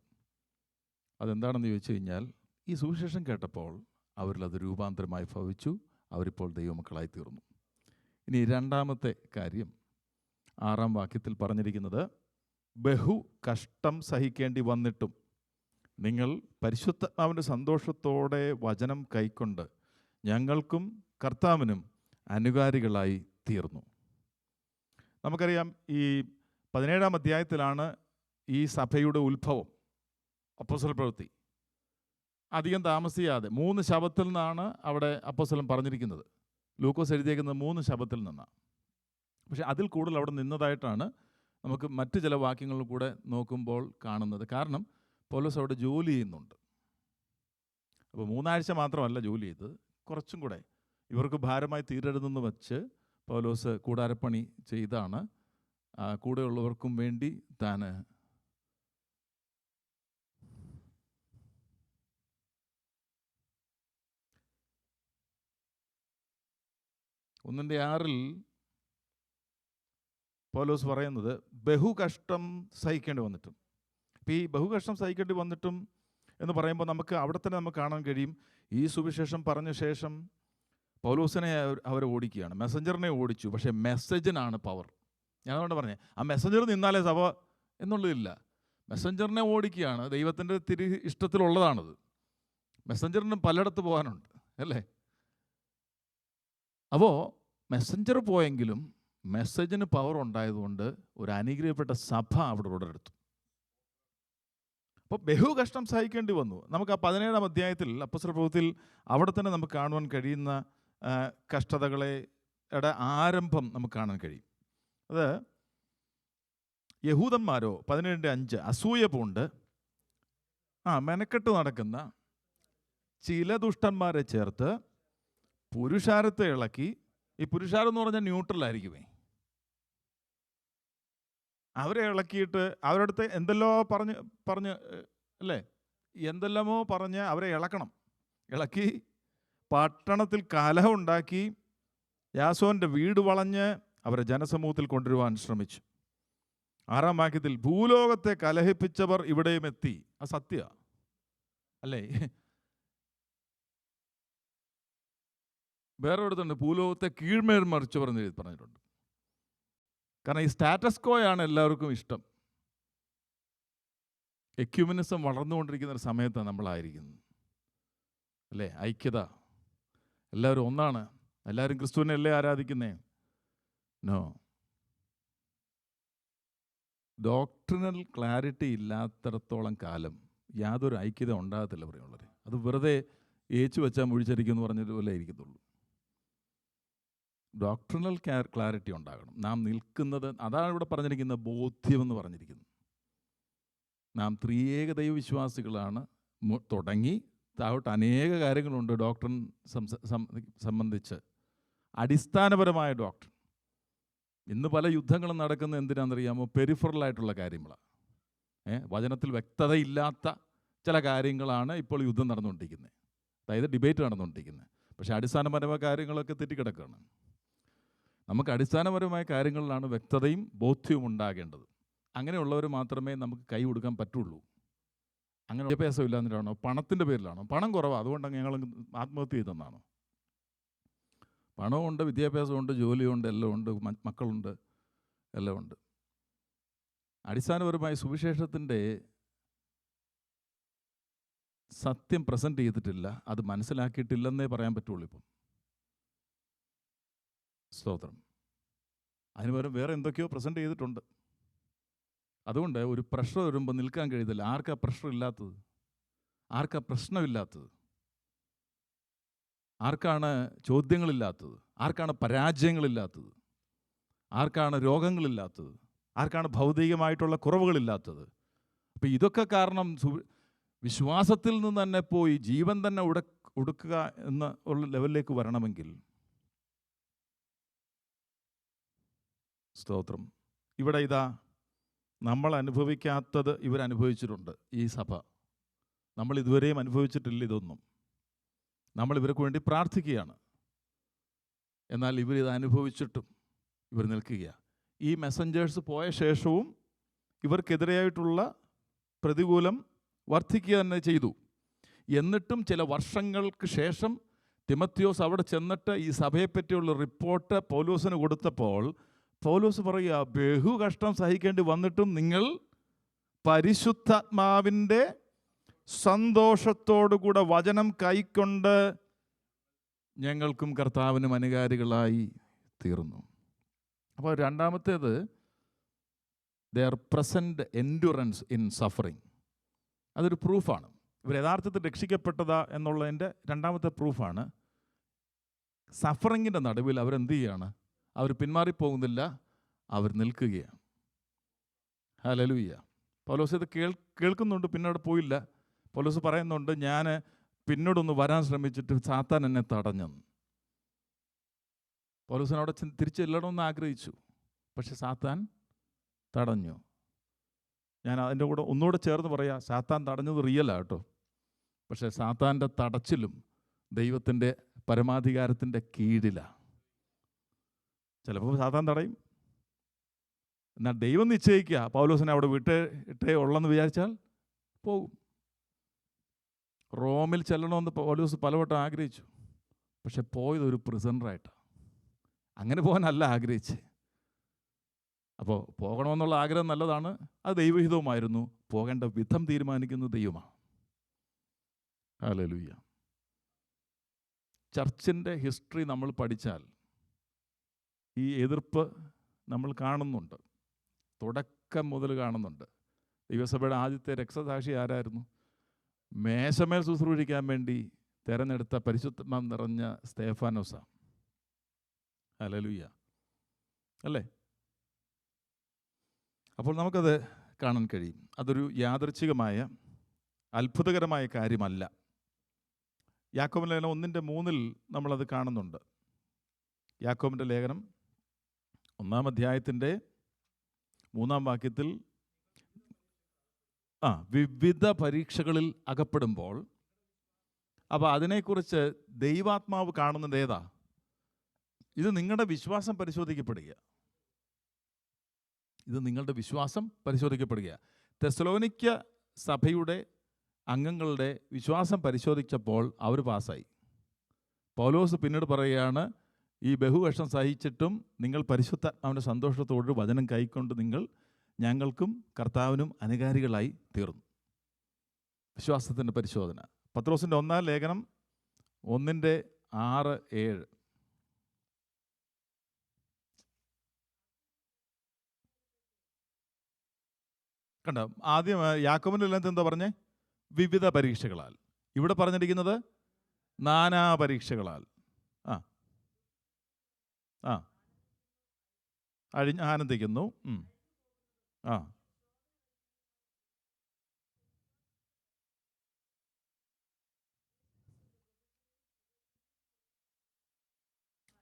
അതെന്താണെന്ന് ചോദിച്ചു കഴിഞ്ഞാൽ, ഈ സുവിശേഷം കേട്ടപ്പോൾ അവരിൽ അത് രൂപാന്തരമായി ഭവിച്ചു, അവരിപ്പോൾ ദൈവമക്കളായി തീർന്നു. ഇനി 2-ാമത്തെ കാര്യം 6-ാം വാക്യത്തിൽ പറഞ്ഞിരിക്കുന്നത്, ബഹു കഷ്ടം സഹിക്കേണ്ടി വന്നിട്ടും നിങ്ങൾ പരിശുദ്ധാത്മാവിൻ്റെ സന്തോഷത്തോടെ വചനം കൈക്കൊണ്ട് ഞങ്ങൾക്കും കർത്താവിനും അനുകാരികളായി തീർന്നു. നമുക്കറിയാം, ഈ 17-ാം അധ്യായത്തിലാണ് ഈ സഭയുടെ ഉത്ഭവം, അപ്പോസ്തല പ്രവൃത്തി. അധികം താമസിയാതെ 3 ശബത്തിൽ നിന്നാണ് അവിടെ അപ്പോസ്തലൻ പറഞ്ഞിരിക്കുന്നത്. ലൂക്കോസ് എഴുതിയേക്കുന്നത് 3 ശബത്തിൽ നിന്നാണ്. പക്ഷേ അതിൽ കൂടുതൽ അവിടെ നിന്നതായിട്ടാണ് നമുക്ക് മറ്റ് ചില വാക്യങ്ങളിൽ കൂടെ നോക്കുമ്പോൾ കാണുന്നത്. കാരണം പൗലോസ് അവിടെ ജോലി ചെയ്യുന്നുണ്ട്. അപ്പോൾ 3 ആഴ്ച മാത്രമല്ല ജോലി ചെയ്തത്, കുറച്ചും കൂടെ ഇവർക്ക് ഭാരമായി തീരരുതെന്ന് വെച്ച് പൗലോസ് കൂടാരപ്പണി ചെയ്താണ് കൂടെയുള്ളവർക്കും വേണ്ടി താൻ ഒന്നിൻ്റെ 6 പൗലോസ് പറയുന്നത് ബഹുകഷ്ടം സഹിക്കേണ്ടി വന്നിട്ടും. അപ്പോൾ ഈ ബഹുകഷ്ടം സഹിക്കേണ്ടി വന്നിട്ടും എന്ന് പറയുമ്പോൾ നമുക്ക് അവിടെ തന്നെ നമുക്ക് കാണാൻ കഴിയും, ഈ സുവിശേഷം പറഞ്ഞ ശേഷം പൗലോസിനെ അവരെ ഓടിക്കുകയാണ്, മെസ്സഞ്ചറിനെ ഓടിച്ചു. പക്ഷേ മെസ്സേജിനാണ് പവർ. ഞാൻ അതുകൊണ്ട് പറഞ്ഞേ, ആ മെസ്സഞ്ചർ നിന്നാലേ സഭ എന്നുള്ളതില്ല. മെസ്സഞ്ചറിനെ ഓടിക്കുകയാണ്, ദൈവത്തിൻ്റെ ഇഷ്ടത്തിലുള്ളതാണത്. മെസ്സഞ്ചറിന് പലയിടത്ത് പോകാനുണ്ട് അല്ലേ? അപ്പോൾ മെസ്സഞ്ചർ പോയെങ്കിലും മെസ്സേജിന് പവർ ഉണ്ടായതുകൊണ്ട് ഒരു അനുഗ്രഹിക്കപ്പെട്ട സഭ അവിടെ ഉടലെടുത്തു. അപ്പോൾ ബഹുകഷ്ടം സഹിക്കേണ്ടി വന്നു. നമുക്ക് ആ 17-ാം അധ്യായത്തിൽ അപ്പോസ്തല പ്രവൃത്തിയിൽ അവിടെ തന്നെ നമുക്ക് കാണുവാൻ കഴിയുന്ന കഷ്ടതകളുടെ ആരംഭം നമുക്ക് കാണാൻ കഴിയും. അത് യഹൂദന്മാരോ 17:5 അസൂയ പൂണ്ട് മെനക്കെട്ട് നടക്കുന്ന ചില ദുഷ്ടന്മാരെ ചേർത്ത് പുരുഷാരത്തെ ഇളക്കി. ഈ പുരുഷാരം എന്ന് പറഞ്ഞാൽ ന്യൂട്രലായിരിക്കുമേ. അവരെ ഇളക്കിയിട്ട് അവരുടെ അടുത്ത് എന്തെല്ലോ പറഞ്ഞ് അല്ലേ, എന്തെല്ലാമോ പറഞ്ഞ് അവരെ ഇളക്കണം. ഇളക്കി പട്ടണത്തിൽ കലഹം ഉണ്ടാക്കി യാസോൻ്റെ വീട് വളഞ്ഞ് അവരെ ജനസമൂഹത്തിൽ കൊണ്ടുവരുവാൻ ശ്രമിച്ചു. 6-ാം വാക്യത്തിൽ ഭൂലോകത്തെ കലഹിപ്പിച്ചവർ ഇവിടെയും എത്തി. അത് സത്യ അല്ലേ? വേറെ ഇടത്തുണ്ട് ഭൂലോകത്തെ കീഴ്മേൽ മറിച്ചവർ എന്ന് പറഞ്ഞിട്ടുണ്ട്. കാരണം ഈ സ്റ്റാറ്റസ് കോയാണ് എല്ലാവർക്കും ഇഷ്ടം. എക്യുമിനിസം വളർന്നുകൊണ്ടിരിക്കുന്ന ഒരു സമയത്താണ് നമ്മളായിരിക്കുന്നത് അല്ലേ? ഐക്യത, എല്ലാവരും ഒന്നാണ്, എല്ലാവരും ക്രിസ്തുവിനെ അല്ലേ ആരാധിക്കുന്നേ? നോ. ഡോക്ട്രിനൽ ക്ലാരിറ്റി ഇല്ലാത്തിടത്തോളം കാലം യാതൊരു ഐക്യത ഉണ്ടാകത്തില്ല പറയുള്ളവർ. അത് വെറുതെ ഏച്ചു വെച്ചാൽ മുഴിച്ചരിക്കുമെന്ന് പറഞ്ഞതുപോലെ ഇരിക്കത്തുള്ളൂ. ഡോക്ട്രിനൽ ക്ലാരിറ്റി ഉണ്ടാകണം. നാം നിൽക്കുന്നത്, അതാണ് ഇവിടെ പറഞ്ഞിരിക്കുന്നത്, ബോധ്യമെന്ന് പറഞ്ഞിരിക്കുന്നത്. നാം ത്രിയേക ദൈവവിശ്വാസികളാണ്. തുടങ്ങി താഴോട്ട് അനേക കാര്യങ്ങളുണ്ട് ഡോക്ട്രിൻ സംബന്ധിച്ച്. അടിസ്ഥാനപരമായ ഡോക്ട്രിൻ. ഇന്ന് പല യുദ്ധങ്ങളും നടക്കുന്നത് എന്തിനാണെന്നറിയാമോ? പെരിഫറലായിട്ടുള്ള കാര്യങ്ങളാണ്. വചനത്തിൽ വ്യക്തതയില്ലാത്ത ചില കാര്യങ്ങളാണ് ഇപ്പോൾ യുദ്ധം നടന്നുകൊണ്ടിരിക്കുന്നത്, അതായത് ഡിബേറ്റ് നടന്നുകൊണ്ടിരിക്കുന്നത്. പക്ഷേ അടിസ്ഥാനപരമായ കാര്യങ്ങളൊക്കെ തെറ്റിക്കിടക്കുകയാണ്. നമുക്ക് അടിസ്ഥാനപരമായ കാര്യങ്ങളിലാണ് വ്യക്തതയും ബോധ്യവും ഉണ്ടാകേണ്ടത്. അങ്ങനെയുള്ളവർ മാത്രമേ നമുക്ക് കൈ കൊടുക്കാൻ പറ്റുള്ളൂ. അങ്ങനെ വിദ്യാഭ്യാസം ഇല്ലാന്നിട്ടാണോ? പണത്തിൻ്റെ പേരിലാണോ? പണം കുറവാണ് അതുകൊണ്ട് ഞങ്ങൾ ആത്മഹത്യ ചെയ്തെന്നാണോ? പണമുണ്ട്, വിദ്യാഭ്യാസമുണ്ട്, ജോലിയുണ്ട്, എല്ലാം ഉണ്ട്, മക്കളുണ്ട്, എല്ലാം ഉണ്ട്. അടിസ്ഥാനപരമായി സുവിശേഷത്തിൻ്റെ സത്യം പ്രസൻറ്റ് ചെയ്തിട്ടില്ല, അത് മനസ്സിലാക്കിയിട്ടില്ലെന്നേ പറയാൻ പറ്റുള്ളൂ ഇപ്പം. സ്തോത്രം. അതിന് പകരം വേറെ എന്തൊക്കെയോ പ്രസൻറ്റ് ചെയ്തിട്ടുണ്ട്. അതുകൊണ്ട് ഒരു പ്രഷർ വരുമ്പോൾ നിൽക്കാൻ കഴിയത്തില്ല. ആർക്കാ പ്രഷർ ഇല്ലാത്തത്? ആർക്കാ പ്രശ്നമില്ലാത്തത്? ആർക്കാണ് ചോദ്യങ്ങളില്ലാത്തത്? ആർക്കാണ് പരാജയങ്ങളില്ലാത്തത്? ആർക്കാണ് രോഗങ്ങളില്ലാത്തത്? ആർക്കാണ് ഭൗതികമായിട്ടുള്ള കുറവുകളില്ലാത്തത്? അപ്പോൾ ഇതൊക്കെ കാരണം വിശ്വാസത്തിൽ നിന്ന് തന്നെ പോയി ജീവൻ തന്നെ ഉടുക്കുക എന്ന ഉള്ള ലെവലിലേക്ക് വരണമെങ്കിൽ, സ്തോത്രം, ഇവിടെ ഇതാ നമ്മൾ അനുഭവിക്കാത്തത് ഇവരനുഭവിച്ചിട്ടുണ്ട്. ഈ സഭ നമ്മൾ ഇതുവരെയും അനുഭവിച്ചിട്ടില്ല ഇതൊന്നും. നമ്മൾ ഇവർക്ക് വേണ്ടി പ്രാർത്ഥിക്കുകയാണ്, എന്നാൽ ഇവരിത് അനുഭവിച്ചിട്ടും ഇവർ നിൽക്കുകയാണ്. ഈ മെസ്സഞ്ചേഴ്സ് പോയ ശേഷവും ഇവർക്കെതിരെയായിട്ടുള്ള പ്രതികൂലം വർദ്ധിക്കുക തന്നെ ചെയ്തു. എന്നിട്ടും ചില വർഷങ്ങൾക്ക് ശേഷം തിമത്തിയോസ് അവിടെ ചെന്നിട്ട് ഈ സഭയെപ്പറ്റിയുള്ള റിപ്പോർട്ട് പൗലോസിന് കൊടുത്തപ്പോൾ പൗലോസ് പറയുക, ബഹു കഷ്ടം സഹിക്കേണ്ടി വന്നിട്ടും നിങ്ങൾ പരിശുദ്ധാത്മാവിൻ്റെ സന്തോഷത്തോടുകൂടെ വചനം കൈക്കൊണ്ട് ഞങ്ങൾക്കും കർത്താവിനും അനുകാരികളായി തീർന്നു. അപ്പോൾ രണ്ടാമത്തേത്, their present endurance in suffering. അതൊരു പ്രൂഫാണ്. ഇവർ യഥാർത്ഥത്തിൽ രക്ഷിക്കപ്പെട്ടതാ എന്നുള്ളതിൻ്റെ രണ്ടാമത്തെ പ്രൂഫാണ്. സഫറിങ്ങിൻ്റെ നടുവിൽ അവരെന്ത് ചെയ്യുകയാണ്? അവർ പിന്മാറിപ്പോകുന്നില്ല, അവർ നിൽക്കുകയാണ്. ഹല്ലേലൂയ. പൗലോസ് ഇത് കേൾക്കുന്നുണ്ട്, പിന്നോട് പോയില്ല. പൗലോസ് പറയുന്നുണ്ട്, ഞാൻ പിന്നോടൊന്ന് വരാൻ ശ്രമിച്ചിട്ട് സാത്താൻ എന്നെ തടഞ്ഞെന്ന്. പൗലോസിനവിടെ തിരിച്ച് ചെല്ലണമെന്ന് ആഗ്രഹിച്ചു, പക്ഷെ സാത്താൻ തടഞ്ഞു. ഞാൻ അതിൻ്റെ കൂടെ ഒന്നുകൂടെ ചേർന്ന് പറയാം, സാത്താൻ തടഞ്ഞത് റിയലാണ് കേട്ടോ. പക്ഷേ സാത്താൻ്റെ തടച്ചിലും ദൈവത്തിൻ്റെ പരമാധികാരത്തിൻ്റെ കീഴിലാണ്. ചിലപ്പോൾ സാത്താൻ തടയും, എന്നാൽ ദൈവം നിശ്ചയിക്കുക പൗലോസിനെ അവിടെ ഇട്ടേ ഉള്ളെന്ന് വിചാരിച്ചാൽ പോകും. റോമിൽ ചെല്ലണമെന്ന് പൗലോസ് പലവട്ടം ആഗ്രഹിച്ചു, പക്ഷെ പോയത് ഒരു പ്രിസണറായിട്ടാണ്. അങ്ങനെ പോകാനല്ല ആഗ്രഹിച്ച്. അപ്പോൾ പോകണമെന്നുള്ള ആഗ്രഹം നല്ലതാണ്, അത് ദൈവഹിതവുമായിരുന്നു. പോകേണ്ട വിധം തീരുമാനിക്കുന്നത് ദൈവമാണ്. ഹല്ലേലൂയ. ചർച്ചിൻ്റെ ഹിസ്റ്ററി നമ്മൾ പഠിച്ചാൽ ഈ എതിർപ്പ് നമ്മൾ കാണുന്നുണ്ട്, തുടക്കം മുതൽ കാണുന്നുണ്ട്. ദൈവസഭയുടെ ആദ്യത്തെ രക്തസാക്ഷി ആരായിരുന്നു? മേശമേൽ ശുശ്രൂഷിക്കാൻ വേണ്ടി തിരഞ്ഞെടുത്ത പരിശുദ്ധാത്മാവ് നിറഞ്ഞ സ്തേഫാനോസാ. ഹല്ലേലൂയ അല്ലേ? അപ്പോൾ നമുക്കത് കാണാൻ കഴിയും. അതൊരു യാദൃച്ഛികമായ അത്ഭുതകരമായ കാര്യമല്ല. യാക്കോബിൻ്റെ ലേഖനം 1:3 നമ്മളത് കാണുന്നുണ്ട്. യാക്കോബിൻ്റെ ലേഖനം 1-ാം അധ്യായത്തിൻ്റെ 3-ാം വാക്യത്തിൽ വിവിധ പരീക്ഷകളിൽ അകപ്പെടുമ്പോൾ, അപ്പോൾ അതിനെക്കുറിച്ച് ദൈവാത്മാവ് കാണുന്നത് ഏതാ? ഇത് നിങ്ങളുടെ വിശ്വാസം പരിശോധിക്കപ്പെടുക. തെസ്സലോനിക്ക സഭയുടെ അംഗങ്ങളുടെ വിശ്വാസം പരിശോധിച്ചപ്പോൾ അവർ പാസ്സായി. പൗലോസ് പിന്നീട് പറയുകയാണ്, ഈ ബഹുകഷ്ടം സഹിച്ചിട്ടും നിങ്ങൾ പരിശുദ്ധാത്മാവിൻ്റെ സന്തോഷത്തോട് വചനം കൈക്കൊണ്ട് നിങ്ങൾ ഞങ്ങൾക്കും കർത്താവിനും അനുകാരികളായി തീർന്നു. വിശ്വാസത്തിൻ്റെ പരിശോധന. പത്രോസിൻ്റെ 1-ാം ലേഖനം 1:6-7. കണ്ടോ? ആദ്യം യാക്കോബിൻ്റെ ലേഖനത്തിൽ എന്താ പറഞ്ഞേ? വിവിധ പരീക്ഷകളാൽ. ഇവിടെ പറഞ്ഞിരിക്കുന്നത് നാനാ പരീക്ഷകളാൽ. ആനന്ദിക്കുന്നു.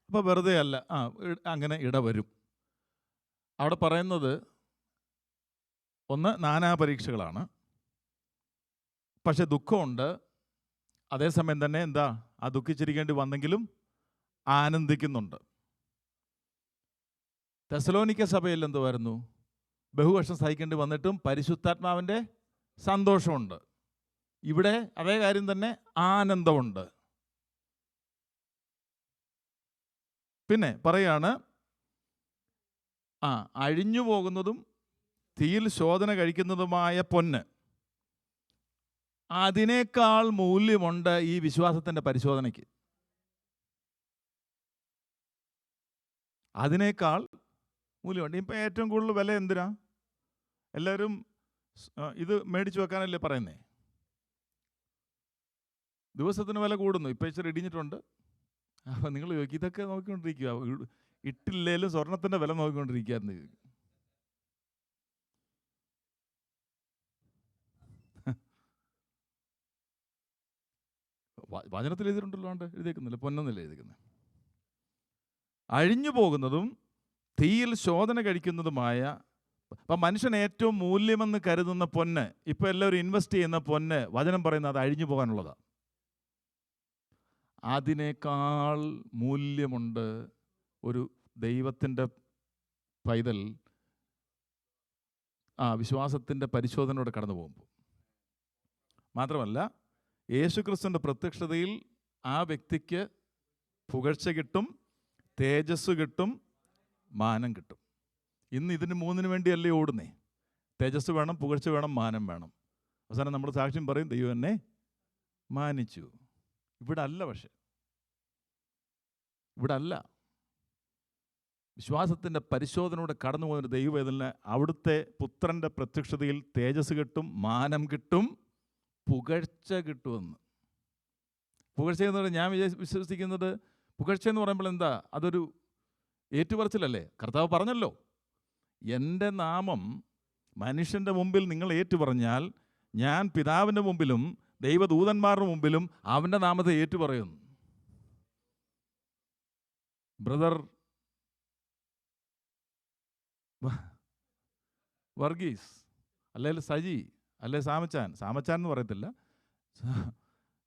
അപ്പോൾ വെറുതെ അല്ല, അങ്ങനെ ഇടവരും. അവിടെ പറയുന്നത് ഒന്ന് നാനാ പരീക്ഷകളാണ്. പക്ഷെ ദുഃഖമുണ്ട്. അതേസമയം തന്നെ ആ ദുഃഖിച്ചിരിക്കേണ്ടി വന്നെങ്കിലും ആനന്ദിക്കുന്നുണ്ട്. തെസ്സലോനിക്ക സഭയിൽ എന്തുവായിരുന്നു? ബഹുകഷ്ടം സഹിക്കേണ്ടി വന്നിട്ടും പരിശുദ്ധാത്മാവിൻ്റെ സന്തോഷമുണ്ട്. ഇവിടെ അതേ കാര്യം തന്നെ, ആനന്ദമുണ്ട്. പിന്നെ പറയാണ്, അഴിഞ്ഞു പോകുന്നതും തീയിൽ ശോധന കഴിക്കുന്നതുമായ പൊന്ന്, അതിനേക്കാൾ മൂല്യമുണ്ട് ഈ വിശ്വാസത്തിൻ്റെ പരിശോധനയ്ക്ക്. അതിനേക്കാൾ മൂല്യമുണ്ട്. ഇപ്പം ഏറ്റവും കൂടുതൽ വില എന്തിനാ? എല്ലാവരും ഇത് മേടിച്ചു വെക്കാനല്ലേ പറയുന്നേ. ദിവസത്തിന് വില കൂടുന്നു. ഇപ്പം ഇച്ചിരി ഇടിഞ്ഞിട്ടുണ്ട്. അപ്പം നിങ്ങൾ ചോദിക്കും, ഇതൊക്കെ നോക്കിക്കൊണ്ടിരിക്കുക, ഇട്ടില്ലേലും സ്വർണത്തിൻ്റെ വില നോക്കിക്കൊണ്ടിരിക്കുകയായിരുന്നു. വചനത്തിൽ എഴുതിയിട്ടുണ്ടല്ലോ, എഴുതിയേക്കുന്നില്ല, പൊന്നൊന്നല്ലേ എഴുതിക്കുന്നത്. അഴിഞ്ഞു പോകുന്നതും തീയിൽ ശോധന കഴിക്കുന്നതുമായ, അപ്പം മനുഷ്യൻ ഏറ്റവും മൂല്യമെന്ന് കരുതുന്ന പൊന്ന്, ഇപ്പം എല്ലാവരും ഇൻവെസ്റ്റ് ചെയ്യുന്ന പൊന്ന്, വചനം പറയുന്നത് അത് അഴിഞ്ഞു പോകാനുള്ളതാണ്. അതിനേക്കാൾ മൂല്യമുണ്ട് ഒരു ദൈവത്തിൻ്റെ പൈതൽ വിശ്വാസത്തിൻ്റെ പരിശോധനയോടെ കടന്നു പോകുമ്പോൾ. മാത്രമല്ല, യേശുക്രിസ്തുവിൻ്റെ പ്രത്യക്ഷതയിൽ ആ വ്യക്തിക്ക് പുകഴ്ച കിട്ടും, തേജസ് കിട്ടും, മാനം കിട്ടും. ഇന്ന് ഇതിന് മൂന്നിന് വേണ്ടിയല്ലേ ഓടുന്നേ? തേജസ് വേണം, പുകഴ്ച വേണം, മാനം വേണം. അവസാനം നമ്മൾ സാക്ഷ്യം പറയും, ദൈവം എന്നെ മാനിച്ചു. ഇവിടെ അല്ല. പക്ഷെ ഇവിടെ അല്ല. വിശ്വാസത്തിൻ്റെ പരിശോധനയോടെ കടന്നു പോകുന്ന ദൈവവേദന അവിടുത്തെ പുത്രൻ്റെ പ്രത്യക്ഷതയിൽ തേജസ് കിട്ടും, മാനം കിട്ടും, പുകഴ്ച കിട്ടുമെന്ന്. പുകഴ്ച എന്ന് പറഞ്ഞാൽ ഞാൻ വിശ്വസിക്കുന്നത്, പുകഴ്ച എന്ന് പറയുമ്പോൾ എന്താ? അതൊരു ഏറ്റുപറച്ചിലല്ലേ? കർത്താവ് പറഞ്ഞല്ലോ, എൻ്റെ നാമം മനുഷ്യൻ്റെ മുമ്പിൽ നിങ്ങൾ ഏറ്റുപറഞ്ഞാൽ ഞാൻ പിതാവിൻ്റെ മുമ്പിലും ദൈവദൂതന്മാരുടെ മുമ്പിലും അവൻ്റെ നാമത്തെ ഏറ്റുപറയുന്നു. ബ്രദർ വർഗീസ്, അല്ലെങ്കിൽ സജി, അല്ലെ സാമച്ചാൻ എന്ന് പറയത്തില്ല,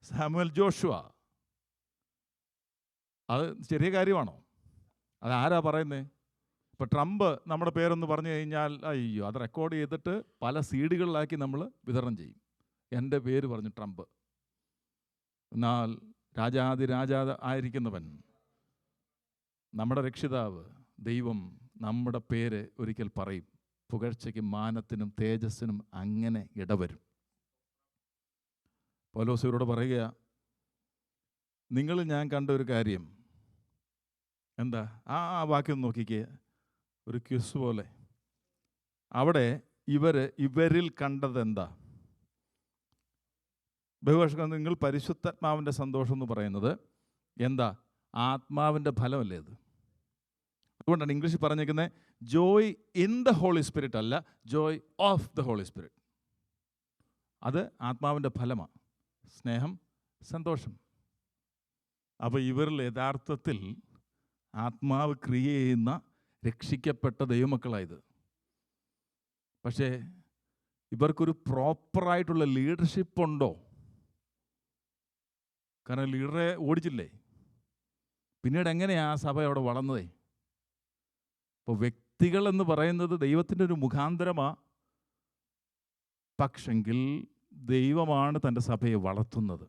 സാമുവൽ ജോഷുവ, അത് ചെറിയ കാര്യമാണോ? അതാരാ പറയുന്നത്? ഇപ്പോൾ ട്രംപ് നമ്മുടെ പേരൊന്ന് പറഞ്ഞു കഴിഞ്ഞാൽ, അയ്യോ, അത് റെക്കോർഡ് ചെയ്തിട്ട് പല സീഡികളിലാക്കി നമ്മൾ വിതരണം ചെയ്യും. എൻ്റെ പേര് പറഞ്ഞു ട്രംപ്. എന്നാൽ രാജാ ആയിരിക്കുന്നവൻ, നമ്മുടെ രക്ഷിതാവ് ദൈവം നമ്മുടെ പേര് ഒരിക്കൽ പറയും. പുകഴ്ചയ്ക്കും മാനത്തിനും തേജസ്സിനും അങ്ങനെ ഇടവരും. പൗലോസ് ഇവരോട് പറയുക, നിങ്ങൾ ഞാൻ കണ്ട ഒരു കാര്യം എന്താ? ആ വാക്യം നോക്കിക്കേ, ഒരു ക്വിസ് പോലെ. അവിടെ ഇവരിൽ കണ്ടത് എന്താ? ബഹുഭാഷ നിങ്ങൾ പരിശുദ്ധാത്മാവിൻ്റെ സന്തോഷം എന്ന് പറയുന്നത് എന്താ? ആത്മാവിൻ്റെ ഫലമല്ലേ അത്? അതുകൊണ്ടാണ് ഇംഗ്ലീഷിൽ പറഞ്ഞേക്കുന്നത് joy in the Holy Spirit അല്ല, joy of the Holy Spirit. അത് ആത്മാവിൻ്റെ ഫലമാണ്. സ്നേഹം, സന്തോഷം. അപ്പോൾ ഇവരിൽ യഥാർത്ഥത്തിൽ ആത്മാവ് ക്രിയ ചെയ്യുന്ന രക്ഷിക്കപ്പെട്ട ദൈവമക്കളായത്. പക്ഷേ ഇവർക്കൊരു പ്രോപ്പറായിട്ടുള്ള ലീഡർഷിപ്പ് ഉണ്ടോ? കാരണം ലീഡറെ ഓടിച്ചില്ലേ. പിന്നീട് എങ്ങനെയാണ് ആ സഭ അവിടെ വളർന്നതേ? അപ്പോൾ വ്യക്തികൾ എന്ന് പറയുന്നത് ദൈവത്തിൻ്റെ ഒരു മുഖാന്തരമാണ്. പക്ഷെങ്കിൽ ദൈവമാണ് തൻ്റെ സഭയെ വളർത്തുന്നത്.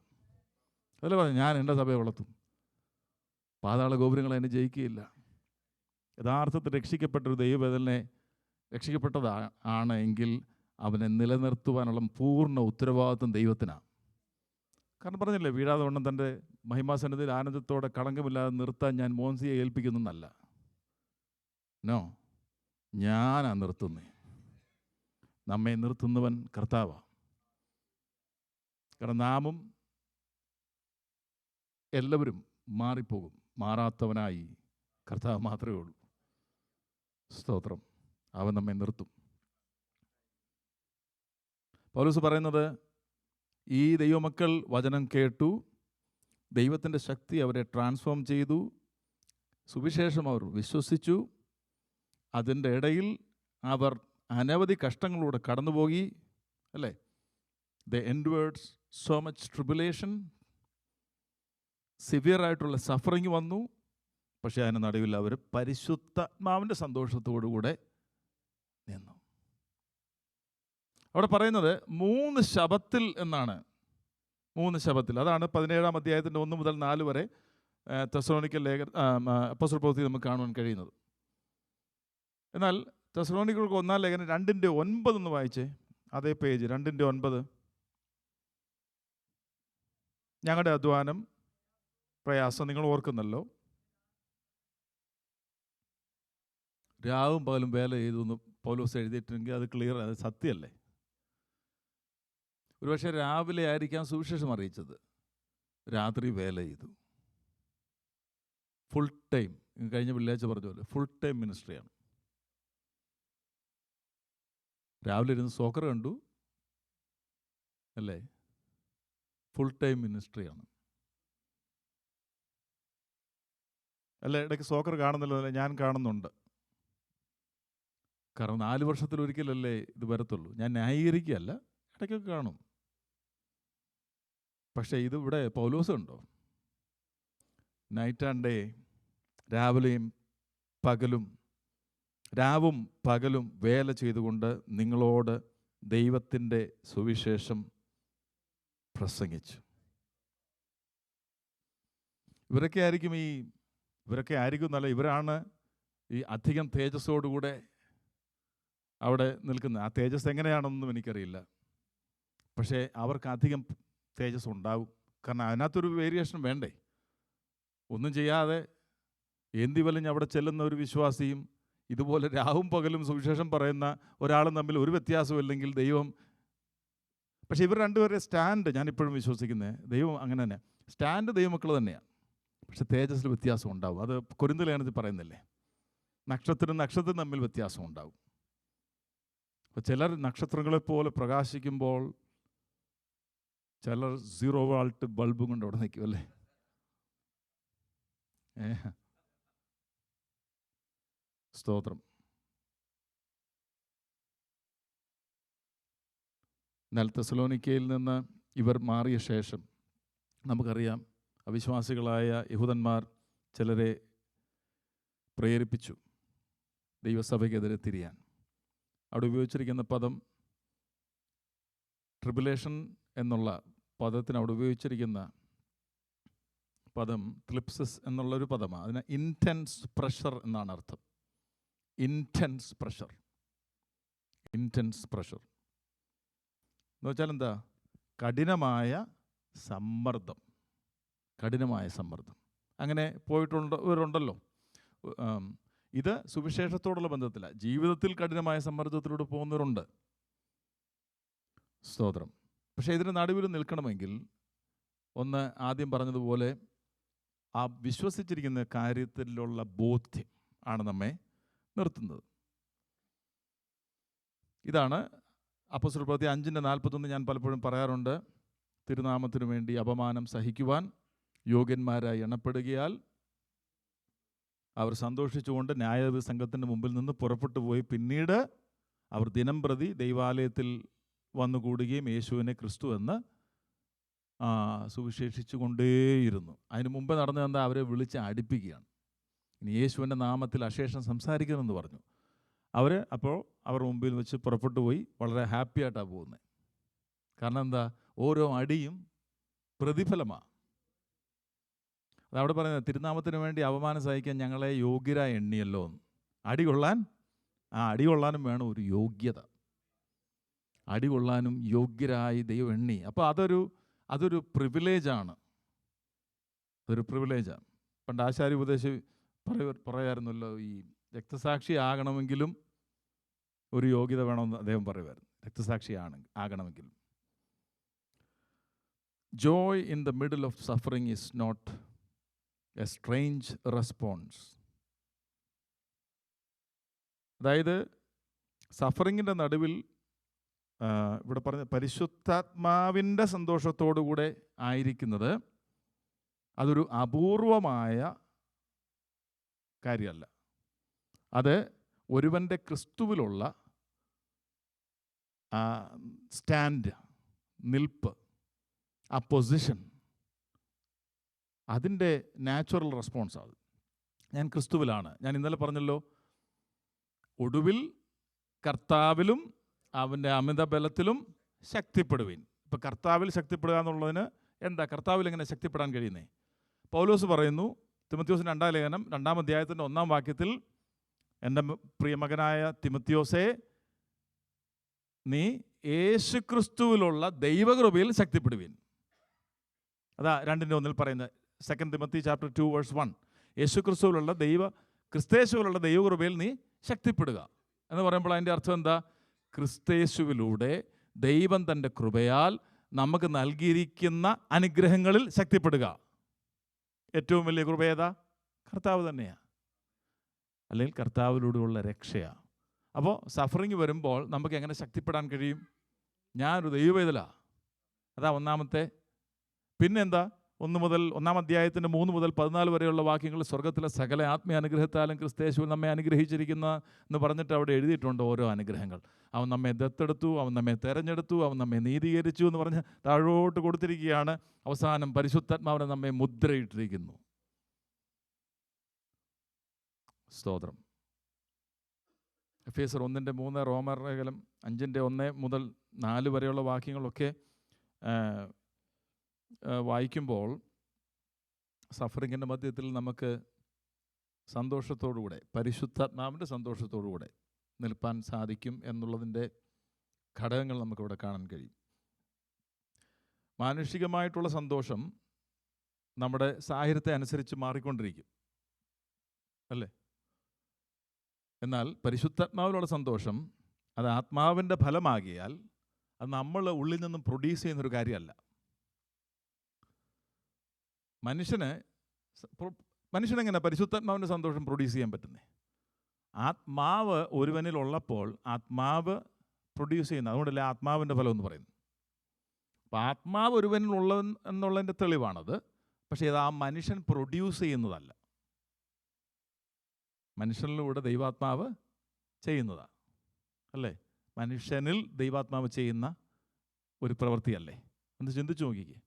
അതല്ലേ പറഞ്ഞു, ഞാൻ എൻ്റെ സഭയെ വളർത്തും, പാതാള ഗോപുരങ്ങൾ അതിനെ ജയിക്കുകയില്ല. യഥാർത്ഥത്തിൽ രക്ഷിക്കപ്പെട്ടൊരു ദൈവവേദനെ രക്ഷിക്കപ്പെട്ടതാണ് എങ്കിൽ അവനെ നിലനിർത്തുവാനുള്ള പൂർണ്ണ ഉത്തരവാദിത്വം ദൈവത്തിനാണ്. കാരണം പറഞ്ഞില്ലേ, വീഴാതെ വണ്ണം തൻ്റെ മഹിമാസനത്തിൽ ആനന്ദത്തോടെ കളങ്കമില്ലാതെ നിർത്താൻ ഞാൻ മോൻസിയെ ഏൽപ്പിക്കുന്നല്ല. നോ, ഞാനാ നിർത്തുന്നേ. നമ്മെ നിർത്തുന്നവൻ കർത്താവാണ്. കാരണം നാമും എല്ലാവരും മാറിപ്പോകും, മാറാത്തവനായി കർത്താവ് മാത്രമേ ഉള്ളൂ. സ്തോത്രം. അവൻ നമ്മെ നിർത്തും. പൗലോസ് പറയുന്നത്, ഈ ദൈവമക്കൾ വചനം കേട്ടു, ദൈവത്തിൻ്റെ ശക്തി അവരെ ട്രാൻസ്ഫോം ചെയ്തു, സുവിശേഷം അവർ വിശ്വസിച്ചു, അതിൻ്റെ ഇടയിൽ അവർ അനവധി കഷ്ടങ്ങളിലൂടെ കടന്നുപോയി, അല്ലേ? The endured so much tribulation, സിവിയറായിട്ടുള്ള സഫറിങ് വന്നു. പക്ഷേ അതിന് നടുവിൽ അവർ പരിശുദ്ധാത്മാവിൻ്റെ സന്തോഷത്തോടുകൂടെ നിന്നു. അവിടെ പറയുന്നത് 3 ശബത്തിൽ എന്നാണ്. 3 ശബത്തിൽ, അതാണ് 17-ാം അധ്യായത്തിൻ്റെ 1 മുതൽ 4 വരെ തെസ്സലോനിക്കൽ അപ്പോസ്തല പ്രവൃത്തി നമുക്ക് കാണുവാൻ കഴിയുന്നത്. എന്നാൽ തെസ്സലോനിക്കർക്ക് 1-ാം ലേഖനം 2:9 എന്ന് വായിച്ചേ. അതേ പേജ് 2:9. ഞങ്ങളുടെ അധ്വാനം, പ്രയാസം നിങ്ങൾ ഓർക്കുന്നല്ലോ. രാവും പകലും വേല ചെയ്തു എന്ന് പൗലോസ് എഴുതിയിട്ടുണ്ടെങ്കിൽ അത് ക്ലിയർ, അത് സത്യമല്ലേ? ഒരുപക്ഷെ രാവിലെ ആയിരിക്കാം സുവിശേഷം അറിയിച്ചത്, രാത്രി വേല ചെയ്തു. Full time. കഴിഞ്ഞ വെള്ളിയാഴ്ച പറഞ്ഞ പോലെ ഫുൾ ടൈം മിനിസ്ട്രിയാണ്. രാവിലെ ഇരുന്ന് സോക്കർ കണ്ടു, അല്ലേ? ഫുൾ ടൈം മിനിസ്ട്രിയാണ്. അല്ല, ഇടയ്ക്ക് സോക്കർ കാണുന്നില്ല, ഞാൻ കാണുന്നുണ്ട്. കാരണം 4 വർഷത്തിലൊരിക്കലല്ലേ ഇത് വരത്തുള്ളൂ. ഞാൻ ന്യായീകരിക്കുകയല്ല, ഇടയ്ക്കൊക്കെ കാണും. പക്ഷേ ഇതിവിടെ പൗലോസ് ഉണ്ടോ? നൈറ്റ് ആൻഡ് ഡേ, രാവിലെയും പകലും, രാവും പകലും വേല ചെയ്തുകൊണ്ട് നിങ്ങളോട് ദൈവത്തിൻ്റെ സുവിശേഷം പ്രസംഗിച്ചു. ഇവരൊക്കെ ആയിരിക്കും എന്നല്ല, ഇവരാണ് ഈ അധികം തേജസ്സോടുകൂടെ അവിടെ നിൽക്കുന്നത്. ആ തേജസ് എങ്ങനെയാണെന്നും എനിക്കറിയില്ല. പക്ഷേ അവർക്ക് അധികം തേജസ് ഉണ്ടാവും. കാരണം അതിനകത്തൊരു വേരിയേഷൻ വേണ്ടേ? ഒന്നും ചെയ്യാതെ എന്തി വലിഞ്ഞ് അവിടെ ചെല്ലുന്ന ഒരു വിശ്വാസിയും ഇതുപോലെ രാവും പകലും സുവിശേഷം പറയുന്ന ഒരാളും തമ്മിൽ ഒരു വ്യത്യാസമില്ലെങ്കിൽ ദൈവം. പക്ഷേ ഇവർ രണ്ടുപേരുടെ സ്റ്റാൻഡ് ഞാനിപ്പോഴും വിശ്വസിക്കുന്നത്, ദൈവം അങ്ങനെ തന്നെ സ്റ്റാൻഡ് ദൈവമക്കൾ തന്നെയാണ്. പക്ഷെ തേജസ്സിൽ വ്യത്യാസം ഉണ്ടാവും. അത് കൊരിന്ത്യർ ലേഖനത്തിൽ പറയുന്നില്ലേ, നക്ഷത്രം തമ്മിൽ വ്യത്യാസം ഉണ്ടാവും. അപ്പോൾ ചിലർ നക്ഷത്രങ്ങളെപ്പോലെ പ്രകാശിക്കുമ്പോൾ ചിലർ 0 വാൾട്ട് ബൾബും കൊണ്ട് അവിടെ നിൽക്കും, അല്ലേ? സ്തോത്രം. എന്നാൽ തെസ്സലോനിക്കയിൽ നിന്ന് ഇവർ മാറിയ ശേഷം നമുക്കറിയാം, അവിശ്വാസികളായ യഹൂദന്മാർ ചിലരെ പ്രേരിപ്പിച്ചു ദൈവസഭയ്ക്കെതിരെ തിരിയാൻ. അവിടെ ഉപയോഗിച്ചിരിക്കുന്ന പദം ട്രിബുലേഷൻ എന്നുള്ള പദത്തിന് അവിടെ ഉപയോഗിച്ചിരിക്കുന്ന പദം ത്ലിപ്സിസ് എന്നുള്ളൊരു പദമാണ്. അതിന് ഇൻറ്റൻസ് പ്രഷർ എന്നാണ് അർത്ഥം. ഇൻറ്റൻസ് പ്രഷർ എന്ന് വെച്ചാൽ എന്താ? കഠിനമായ സമ്മർദ്ദം. അങ്ങനെ പോയിട്ടുള്ളവരുണ്ടല്ലോ. ഇത് സുവിശേഷത്തോടുള്ള ബന്ധത്തിലാണ്. ജീവിതത്തിൽ കഠിനമായ സമ്മർദ്ദത്തിലൂടെ പോകുന്നവരുണ്ട്. സ്തോത്രം. പക്ഷേ ഇതിന് നടുവിൽ നിൽക്കണമെങ്കിൽ ഒന്ന് ആദ്യം പറഞ്ഞതുപോലെ ആ വിശ്വസിച്ചിരിക്കുന്ന കാര്യത്തിലുള്ള ബോധ്യം ആണ് നമ്മെ നിർത്തുന്നത്. ഇതാണ് അപ്പോസ്തല പ്രവൃത്തി 5:41 ഞാൻ പലപ്പോഴും പറയാറുണ്ട്. തിരുനാമത്തിനു വേണ്ടി അപമാനം സഹിക്കുവാൻ യോഗ്യന്മാരായി എണ്ണപ്പെടുകയാൽ അവർ സന്തോഷിച്ചുകൊണ്ട് ന്യായാധിപ സംഘത്തിൻ്റെ മുമ്പിൽ നിന്ന് പുറപ്പെട്ടു പോയി. പിന്നീട് അവർ ദിനംപ്രതി ദൈവാലയത്തിൽ വന്നുകൂടുകയും യേശുവിനെ ക്രിസ്തു എന്ന് സുവിശേഷിച്ചു കൊണ്ടേയിരുന്നു. അതിന് മുമ്പ് നടന്നതെന്താ? അവരെ വിളിച്ച് അടുപ്പിക്കുകയാണ്. ഇനി യേശുവിൻ്റെ നാമത്തിൽ അശേഷം സംസാരിക്കണമെന്ന് പറഞ്ഞു. അപ്പോൾ അവർ മുമ്പിൽ വെച്ച് പുറപ്പെട്ടു പോയി. വളരെ ഹാപ്പി ആയിട്ടാണ് പോകുന്നത്. കാരണം എന്താ? ഓരോ അടിയും പ്രതിഫലമാണ്. അതവിടെ പറയുന്നത്, തിരുനാമത്തിന് വേണ്ടി അപമാനം സഹിക്കാൻ ഞങ്ങളെ യോഗ്യരായി എണ്ണിയല്ലോ എന്ന്. അടി കൊള്ളാനും വേണം ഒരു യോഗ്യത. അടി കൊള്ളാനും യോഗ്യരായി ദൈവം എണ്ണി. അപ്പോൾ അതൊരു പ്രിവിലേജാണ്. അതൊരു പ്രിവിലേജാണ്. പണ്ട് ആശാരി ഉപദേശി പറയായിരുന്നല്ലോ, ഈ രക്തസാക്ഷി ആകണമെങ്കിലും ഒരു യോഗ്യത വേണമെന്ന് അദ്ദേഹം പറയുമായിരുന്നു. രക്തസാക്ഷി ആകണമെങ്കിലും. Joy in the middle of suffering is not a strange response. അതായത് സഫറിങ്ങിൻ്റെ നടുവിൽ ഇവിടെ പറഞ്ഞ പരിശുദ്ധാത്മാവിൻ്റെ സന്തോഷത്തോടുകൂടെ ആയിരിക്കുന്നത് അതൊരു അപൂർവമായ കാര്യമല്ല. അത് ഒരുവൻ്റെ ക്രിസ്തുവിലുള്ള സ്റ്റാൻഡ്, നിൽപ്പ്, ആ പൊസിഷൻ, അതിൻ്റെ നാച്ചുറൽ റെസ്പോൺസാണ്. ഞാൻ ക്രിസ്തുവിലാണ്. ഞാൻ ഇന്നലെ പറഞ്ഞല്ലോ, ഒടുവിൽ കർത്താവിലും അവൻ്റെ അമിത ബലത്തിലും ശക്തിപ്പെടുവീൻ. ഇപ്പോൾ കർത്താവിൽ ശക്തിപ്പെടുക എന്നുള്ളതിന് എന്താ? കർത്താവിൽ എങ്ങനെ ശക്തിപ്പെടാൻ കഴിയുന്നേ? പൗലോസ് പറയുന്നു, തിമത്യോസിൻ്റെ 2-ാം ലേഖനം 2-ാം അധ്യായത്തിൻ്റെ 1-ാം വാക്യത്തിൽ, എൻ്റെ പ്രിയമകനായ തിമത്യോസേ, നീ യേശുക്രിസ്തുവിലുള്ള ദൈവകൃപയിൽ ശക്തിപ്പെടുവീൻ. അതാ 2:1 പറയുന്നത്. 2 തിമത്തി ചാപ്റ്റർ 2:1. യേശുക്രിസ്തുവിലുള്ള ക്രിസ്തേശുവിലുള്ള ദൈവകൃപയിൽ നീ ശക്തിപ്പെടുക എന്ന് പറയുമ്പോൾ അതിൻ്റെ അർത്ഥം എന്താ? ക്രിസ്തേശുവിലൂടെ ദൈവം തൻ്റെ കൃപയാൽ നമുക്ക് നൽകിയിരിക്കുന്ന അനുഗ്രഹങ്ങളിൽ ശക്തിപ്പെടുക. ഏറ്റവും വലിയ കൃപ ഏതാ? കർത്താവ് തന്നെയാണ്. അല്ലെങ്കിൽ കർത്താവിലൂടെയുള്ള രക്ഷയാണ്. അപ്പോൾ സഫറിങ് വരുമ്പോൾ നമുക്ക് എങ്ങനെ ശക്തിപ്പെടാൻ കഴിയും? ഞാനൊരു ദൈവവേദലാണ്. അതാ ഒന്നാമത്തെ. പിന്നെന്താ? 1-ാം അധ്യായത്തിൻ്റെ 3 മുതൽ 14 വരെയുള്ള വാക്യങ്ങൾ സ്വർഗത്തിലെ സകല ആത്മീയ അനുഗ്രഹത്താലും ക്രിസ്തേശുവിൽ നമ്മെ അനുഗ്രഹിച്ചിരിക്കുന്ന എന്ന് പറഞ്ഞിട്ട് അവിടെ എഴുതിയിട്ടുണ്ട് ഓരോ അനുഗ്രഹങ്ങൾ. അവൻ നമ്മെ ദത്തെടുത്തു, അവൻ നമ്മെ തെരഞ്ഞെടുത്തു, അവൻ നമ്മെ നീതീകരിച്ചു എന്ന് പറഞ്ഞ് താഴോട്ട് കൊടുത്തിരിക്കുകയാണ്. അവസാനം പരിശുദ്ധാത്മാവിനെ നമ്മെ മുദ്രയിട്ടിരിക്കുന്നു. സ്തോത്രം. എഫേസ്യർ 1:3, റോമർ ലേഖനം 5:1 മുതൽ 4 വരെയുള്ള വാക്യങ്ങളൊക്കെ വായിക്കുമ്പോൾ സഫറിങ്ങിൻ്റെ മധ്യത്തിൽ നമുക്ക് സന്തോഷത്തോടുകൂടെ, പരിശുദ്ധാത്മാവിൻ്റെ സന്തോഷത്തോടുകൂടെ നിൽപ്പാൻ സാധിക്കും എന്നുള്ളതിൻ്റെ ഘടകങ്ങൾ നമുക്കിവിടെ കാണാൻ കഴിയും. മാനുഷികമായിട്ടുള്ള സന്തോഷം നമ്മുടെ സാഹചര്യത്തെ അനുസരിച്ച് മാറിക്കൊണ്ടിരിക്കും, അല്ലേ? എന്നാൽ പരിശുദ്ധാത്മാവിലുള്ള സന്തോഷം അത് ആത്മാവിൻ്റെ ഫലമാകിയാൽ അത് നമ്മൾ ഉള്ളിൽ നിന്നും പ്രൊഡ്യൂസ് ചെയ്യുന്നൊരു കാര്യമല്ല. മനുഷ്യനെങ്ങനെ പരിശുദ്ധാത്മാവിൻ്റെ സന്തോഷം പ്രൊഡ്യൂസ് ചെയ്യാൻ പറ്റുന്നത്? ആത്മാവ് ഒരുവനിലുള്ളപ്പോൾ ആത്മാവ് പ്രൊഡ്യൂസ് ചെയ്യുന്നത്. അതുകൊണ്ടല്ലേ ആത്മാവിൻ്റെ ഫലം എന്ന് പറയുന്നത്. അപ്പോൾ ആത്മാവ് ഒരുവനിലുള്ള എന്നുള്ളതിൻ്റെ തെളിവാണത്. പക്ഷേ ഇത് ആ മനുഷ്യൻ പ്രൊഡ്യൂസ് ചെയ്യുന്നതല്ല. മനുഷ്യനിലൂടെ ദൈവാത്മാവ് ചെയ്യുന്നതാണ്, അല്ലേ? മനുഷ്യനിൽ ദൈവാത്മാവ് ചെയ്യുന്ന ഒരു പ്രവൃത്തിയല്ലേ? ഒന്ന് ചിന്തിച്ചു നോക്കിക്കേ.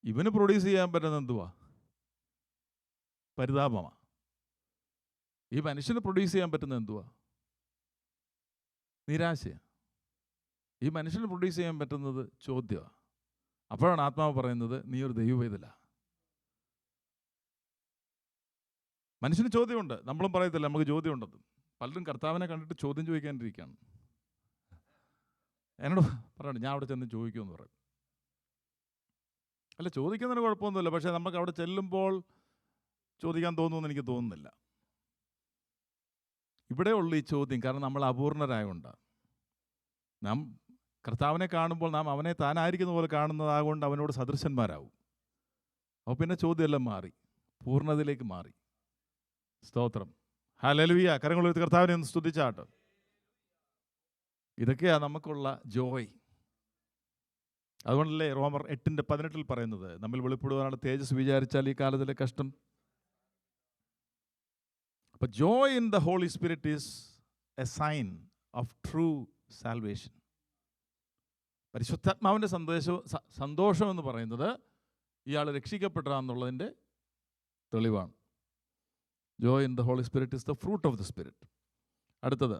ഇവന് പ്രൊഡ്യൂസ് ചെയ്യാൻ പറ്റുന്ന എന്തുവാ? പരിതാപമാണ്. ഈ മനുഷ്യന് പ്രൊഡ്യൂസ് ചെയ്യാൻ പറ്റുന്ന എന്തുവാ? നിരാശയാണ്. ഈ മനുഷ്യന് പ്രൊഡ്യൂസ് ചെയ്യാൻ പറ്റുന്നത് ചോദ്യമാണ്. അപ്പോഴാണ് ആത്മാവ് പറയുന്നത്, നീ ഒരു ദൈവവേദന. മനുഷ്യന് ചോദ്യമുണ്ട്. നമ്മളും പറയത്തില്ല നമുക്ക് ചോദ്യമുണ്ടെന്ന്. പലരും കർത്താവിനെ കണ്ടിട്ട് ചോദ്യം ചോദിക്കാണ്ടിരിക്കുകയാണ്. എന്നോട് പറയണ്ട, ഞാൻ അവിടെ ചെന്ന് ചോദിക്കുമെന്ന് പറയും. അല്ല, ചോദിക്കുന്നതിന് കുഴപ്പമൊന്നുമില്ല. പക്ഷേ നമുക്ക് അവിടെ ചെല്ലുമ്പോൾ ചോദിക്കാൻ തോന്നുമെന്ന് എനിക്ക് തോന്നുന്നില്ല. ഇവിടെ ഉള്ളു ഈ ചോദ്യം. കാരണം നമ്മൾ അപൂർണരായതുകൊണ്ടാണ്. നാം കർത്താവിനെ കാണുമ്പോൾ നാം അവനെ താനായിരിക്കുന്ന പോലെ കാണുന്നതാകൊണ്ട് അവനോട് സദൃശന്മാരാവും. അപ്പോൾ പിന്നെ ചോദ്യമെല്ലാം മാറി, പൂർണ്ണതയിലേക്ക് മാറി. സ്തോത്രം. ഹല്ലേലൂയ. കരങ്ങൾ ഉയർത്തി കർത്താവിനെ ഒന്ന് സ്തുതിച്ചാട്ടെ. ഇതൊക്കെയാണ് നമുക്കുള്ള ജോയ്. അതുകൊണ്ടല്ലേ റോമർ 8:18 പറയുന്നത്, നമ്മൾ വെളിപ്പെടുവാനുള്ള തേജസ് വിചാരിച്ചാൽ ഈ കാലത്തിലെ കഷ്ടം. അപ്പോൾ joy in the Holy Spirit is a sign of true salvation. പരിശുദ്ധാത്മാവിൻ്റെ സന്തോഷം എന്ന് പറയുന്നത് ഇയാൾ രക്ഷിക്കപ്പെട്ടതാണെന്നുള്ളതിൻ്റെ തെളിവാണ്. Joy in the Holy Spirit is the fruit of the Spirit. അടുത്തത്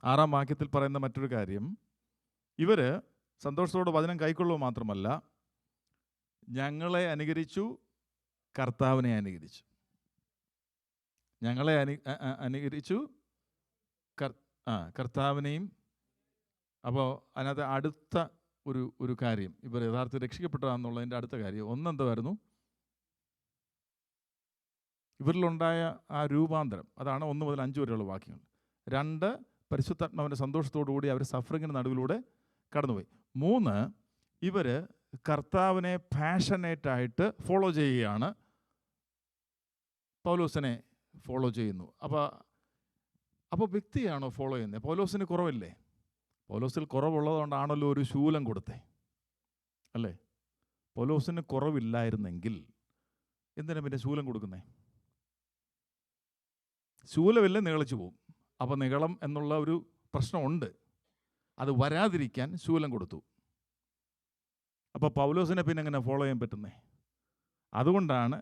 6-ാം വാക്യത്തിൽ പറയുന്ന മറ്റൊരു കാര്യം, ഇവർ സന്തോഷത്തോടെ വചനം കൈക്കൊള്ളുക മാത്രമല്ല, ഞങ്ങളെ അനുകരിച്ചു, കർത്താവിനെ അനുകരിച്ചു. ഞങ്ങളെ അനുകരിച്ചു, കർത്താവിനെയും. അപ്പോൾ അതിനകത്ത് അടുത്ത ഒരു കാര്യം, ഇവർ യഥാർത്ഥത്തിൽ രക്ഷിക്കപ്പെട്ടതാണെന്നുള്ളതിൻ്റെ അടുത്ത കാര്യം ഒന്നെന്തായിരുന്നു? ഇവരിലുണ്ടായ ആ രൂപാന്തരം. അതാണ് 1 മുതൽ 5 വരെയുള്ള വാക്യങ്ങൾ. 2, പരിശുദ്ധാത്മാവിൻ്റെ സന്തോഷത്തോടുകൂടി അവർ സഫറിങ്ങിന് നടുവിലൂടെ കടന്നുപോയി. 3, ഇവർ കർത്താവിനെ പാഷനേറ്റായിട്ട് ഫോളോ ചെയ്യുകയാണ്, പൗലോസിനെ ഫോളോ ചെയ്യുന്നു. അപ്പോൾ വ്യക്തിയാണോ ഫോളോ ചെയ്യുന്നത്? പൗലോസിന് കുറവില്ലേ? പൗലോസിൽ കുറവുള്ളതുകൊണ്ടാണല്ലോ ഒരു ശൂലം കൊടുത്തേ, അല്ലേ? പൗലോസിന് കുറവില്ലായിരുന്നെങ്കിൽ എന്തിനാ പിന്നെ ശൂലം കൊടുക്കുന്നേ? ശൂലമില്ല, നിഗളിച്ചു പോകും. അപ്പോൾ നിഗളം എന്നുള്ള ഒരു പ്രശ്നമുണ്ട്, അത് വരാതിരിക്കാൻ ശൂലം കൊടുത്തു. അപ്പോൾ പൗലോസിനെ പിന്നെ എങ്ങനെ ഫോളോ ചെയ്യാൻ പറ്റുന്നേ? അതുകൊണ്ടാണ്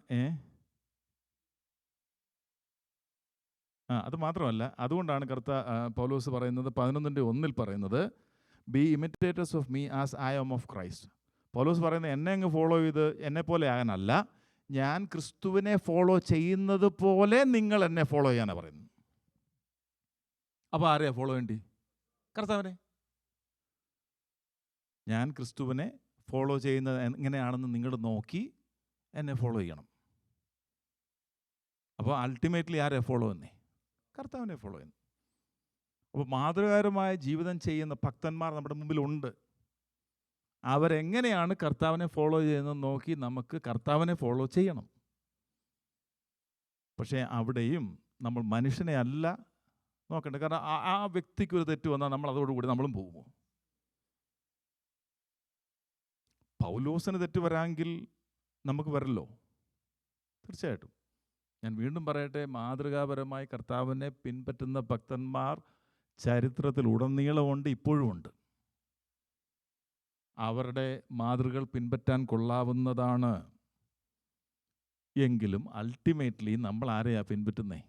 അത് മാത്രമല്ല, അതുകൊണ്ടാണ് പൗലോസ് പറയുന്നത് 11:1 പറയുന്നത്, be imitators of me as I am of Christ. പൗലോസ് പറയുന്നത് എന്നെ അങ്ങ് ഫോളോ ചെയ്ത് എന്നെ പോലെ ആകാനല്ല, ഞാൻ ക്രിസ്തുവിനെ ഫോളോ ചെയ്യുന്നത് പോലെ നിങ്ങൾ എന്നെ ഫോളോ ചെയ്യാനാണ് പറയുന്നത്. അപ്പോൾ ആരെയാ ഫോളോ ചെയ്യേണ്ടി? കർത്താവിനെ. ഞാൻ ക്രിസ്തുവിനെ ഫോളോ ചെയ്യുന്നത് എങ്ങനെയാണെന്ന് നിങ്ങൾ നോക്കി എന്നെ ഫോളോ ചെയ്യണം. അപ്പോൾ അൾട്ടിമേറ്റ്ലി ആരെയാ ഫോളോ ചെയ്യുന്നേ? കർത്താവിനെ ഫോളോ ചെയ്യുന്നു. അപ്പോൾ മാതൃകാപരമായ ജീവിതം ചെയ്യുന്ന ഭക്തന്മാർ നമ്മുടെ മുമ്പിലുണ്ട്. അവരെങ്ങനെയാണ് കർത്താവിനെ ഫോളോ ചെയ്യുന്നത് നോക്കി നമുക്ക് കർത്താവിനെ ഫോളോ ചെയ്യണം. പക്ഷേ അവിടെയും നമ്മൾ മനുഷ്യനെ അല്ല നോക്കേണ്ടത്. കാരണം ആ വ്യക്തിക്ക് ഒരു തെറ്റ് വന്നാൽ നമ്മൾ അതോടുകൂടി നമ്മളും പോകുമോ? പൗലോസിന് തെറ്റ് വരാമെങ്കിൽ നമുക്ക് വരല്ലോ, തീർച്ചയായിട്ടും. ഞാൻ വീണ്ടും പറയട്ടെ, മാതൃകാപരമായി കർത്താവിനെ പിൻപറ്റുന്ന ഭക്തന്മാർ ചരിത്രത്തിൽ ഉടനീളമുണ്ട്, ഇപ്പോഴുമുണ്ട്. അവരുടെ മാതൃകൾ പിൻപറ്റാൻ കൊള്ളാവുന്നതാണ്. എങ്കിലും അൾട്ടിമേറ്റ്ലി നമ്മൾ ആരെയാണ് പിൻപറ്റുന്നത്?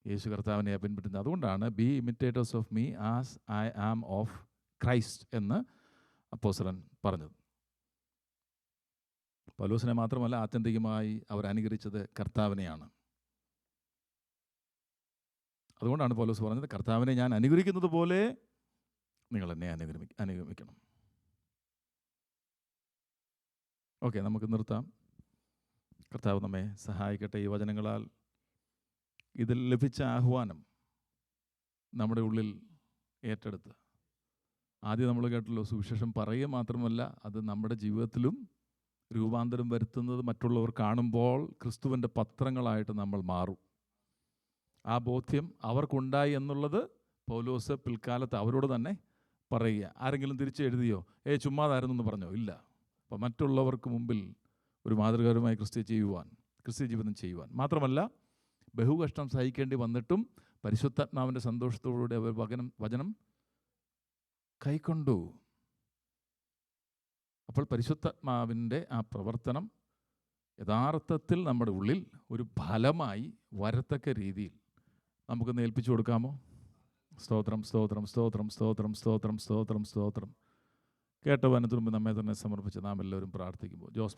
യേശു കർത്താവിനെയാണ് പിൻപറ്റുന്നത്. അതുകൊണ്ടാണ് be imitators of me as I am of Christ എന്ന് അപ്പോസ്തലൻ പറഞ്ഞത്. പൗലോസിനെ മാത്രമല്ല, ആത്യന്തികമായി അവർ അനുകരിച്ചത് കർത്താവിനെയാണ്. അതുകൊണ്ടാണ് പൗലോസ് പറഞ്ഞത്, കർത്താവിനെ ഞാൻ അനുകരിക്കുന്നത് പോലെ നിങ്ങൾ എന്നെ അനുഗമിക്കണം. ഓക്കെ, നമുക്ക് നിർത്താം. കർത്താവ് നമ്മെ സഹായിക്കട്ടെ. ഈ വചനങ്ങളാൽ ഇതിൽ ലഭിച്ച ആഹ്വാനം നമ്മുടെ ഉള്ളിൽ ഏറ്റെടുത്ത്, ആദ്യം നമ്മൾ കേട്ടല്ലോ, സുവിശേഷം പറയുക മാത്രമല്ല, അത് നമ്മുടെ ജീവിതത്തിലും രൂപാന്തരം വരുത്തുന്നത് മറ്റുള്ളവർ കാണുമ്പോൾ ക്രിസ്തുവിൻ്റെ പത്രങ്ങളായിട്ട് നമ്മൾ മാറും. ആ ബോധ്യം അവർക്കുണ്ടായി എന്നുള്ളത് പൗലോസ് പിൽക്കാലത്ത് അവരോട് തന്നെ പറയുക. ആരെങ്കിലും തിരിച്ച് എഴുതിയോ ചുമ്മാതായിരുന്നു എന്ന് പറഞ്ഞോ? ഇല്ല. അപ്പോൾ മറ്റുള്ളവർക്ക് മുമ്പിൽ ഒരു മാതൃകാപരമായി ക്രിസ്ത്യ ജീവിതം ചെയ്യുവാൻ മാത്രമല്ല, ബഹുകഷ്ടം സഹിക്കേണ്ടി വന്നിട്ടും പരിശുദ്ധാത്മാവിൻ്റെ സന്തോഷത്തോടുകൂടി അവർ വചനം കൈക്കൊണ്ടു. അപ്പോൾ പരിശുദ്ധാത്മാവിൻ്റെ ആ പ്രവർത്തനം യഥാർത്ഥത്തിൽ നമ്മുടെ ഉള്ളിൽ ഒരു ഫലമായി വരത്തക്ക രീതിയിൽ നമുക്കൊന്ന് ഏൽപ്പിച്ചു കൊടുക്കാമോ? സ്തോത്രം, സ്തോത്രം, സ്തോത്രം, സ്തോത്രം, സ്തോത്രം, സ്തോത്രം, സ്തോത്രം. കേട്ട വനത്തിനു മുമ്പ് നമ്മെ തന്നെ സമർപ്പിച്ച് നാം എല്ലാവരും പ്രാർത്ഥിക്കുമ്പോൾ ജോസ്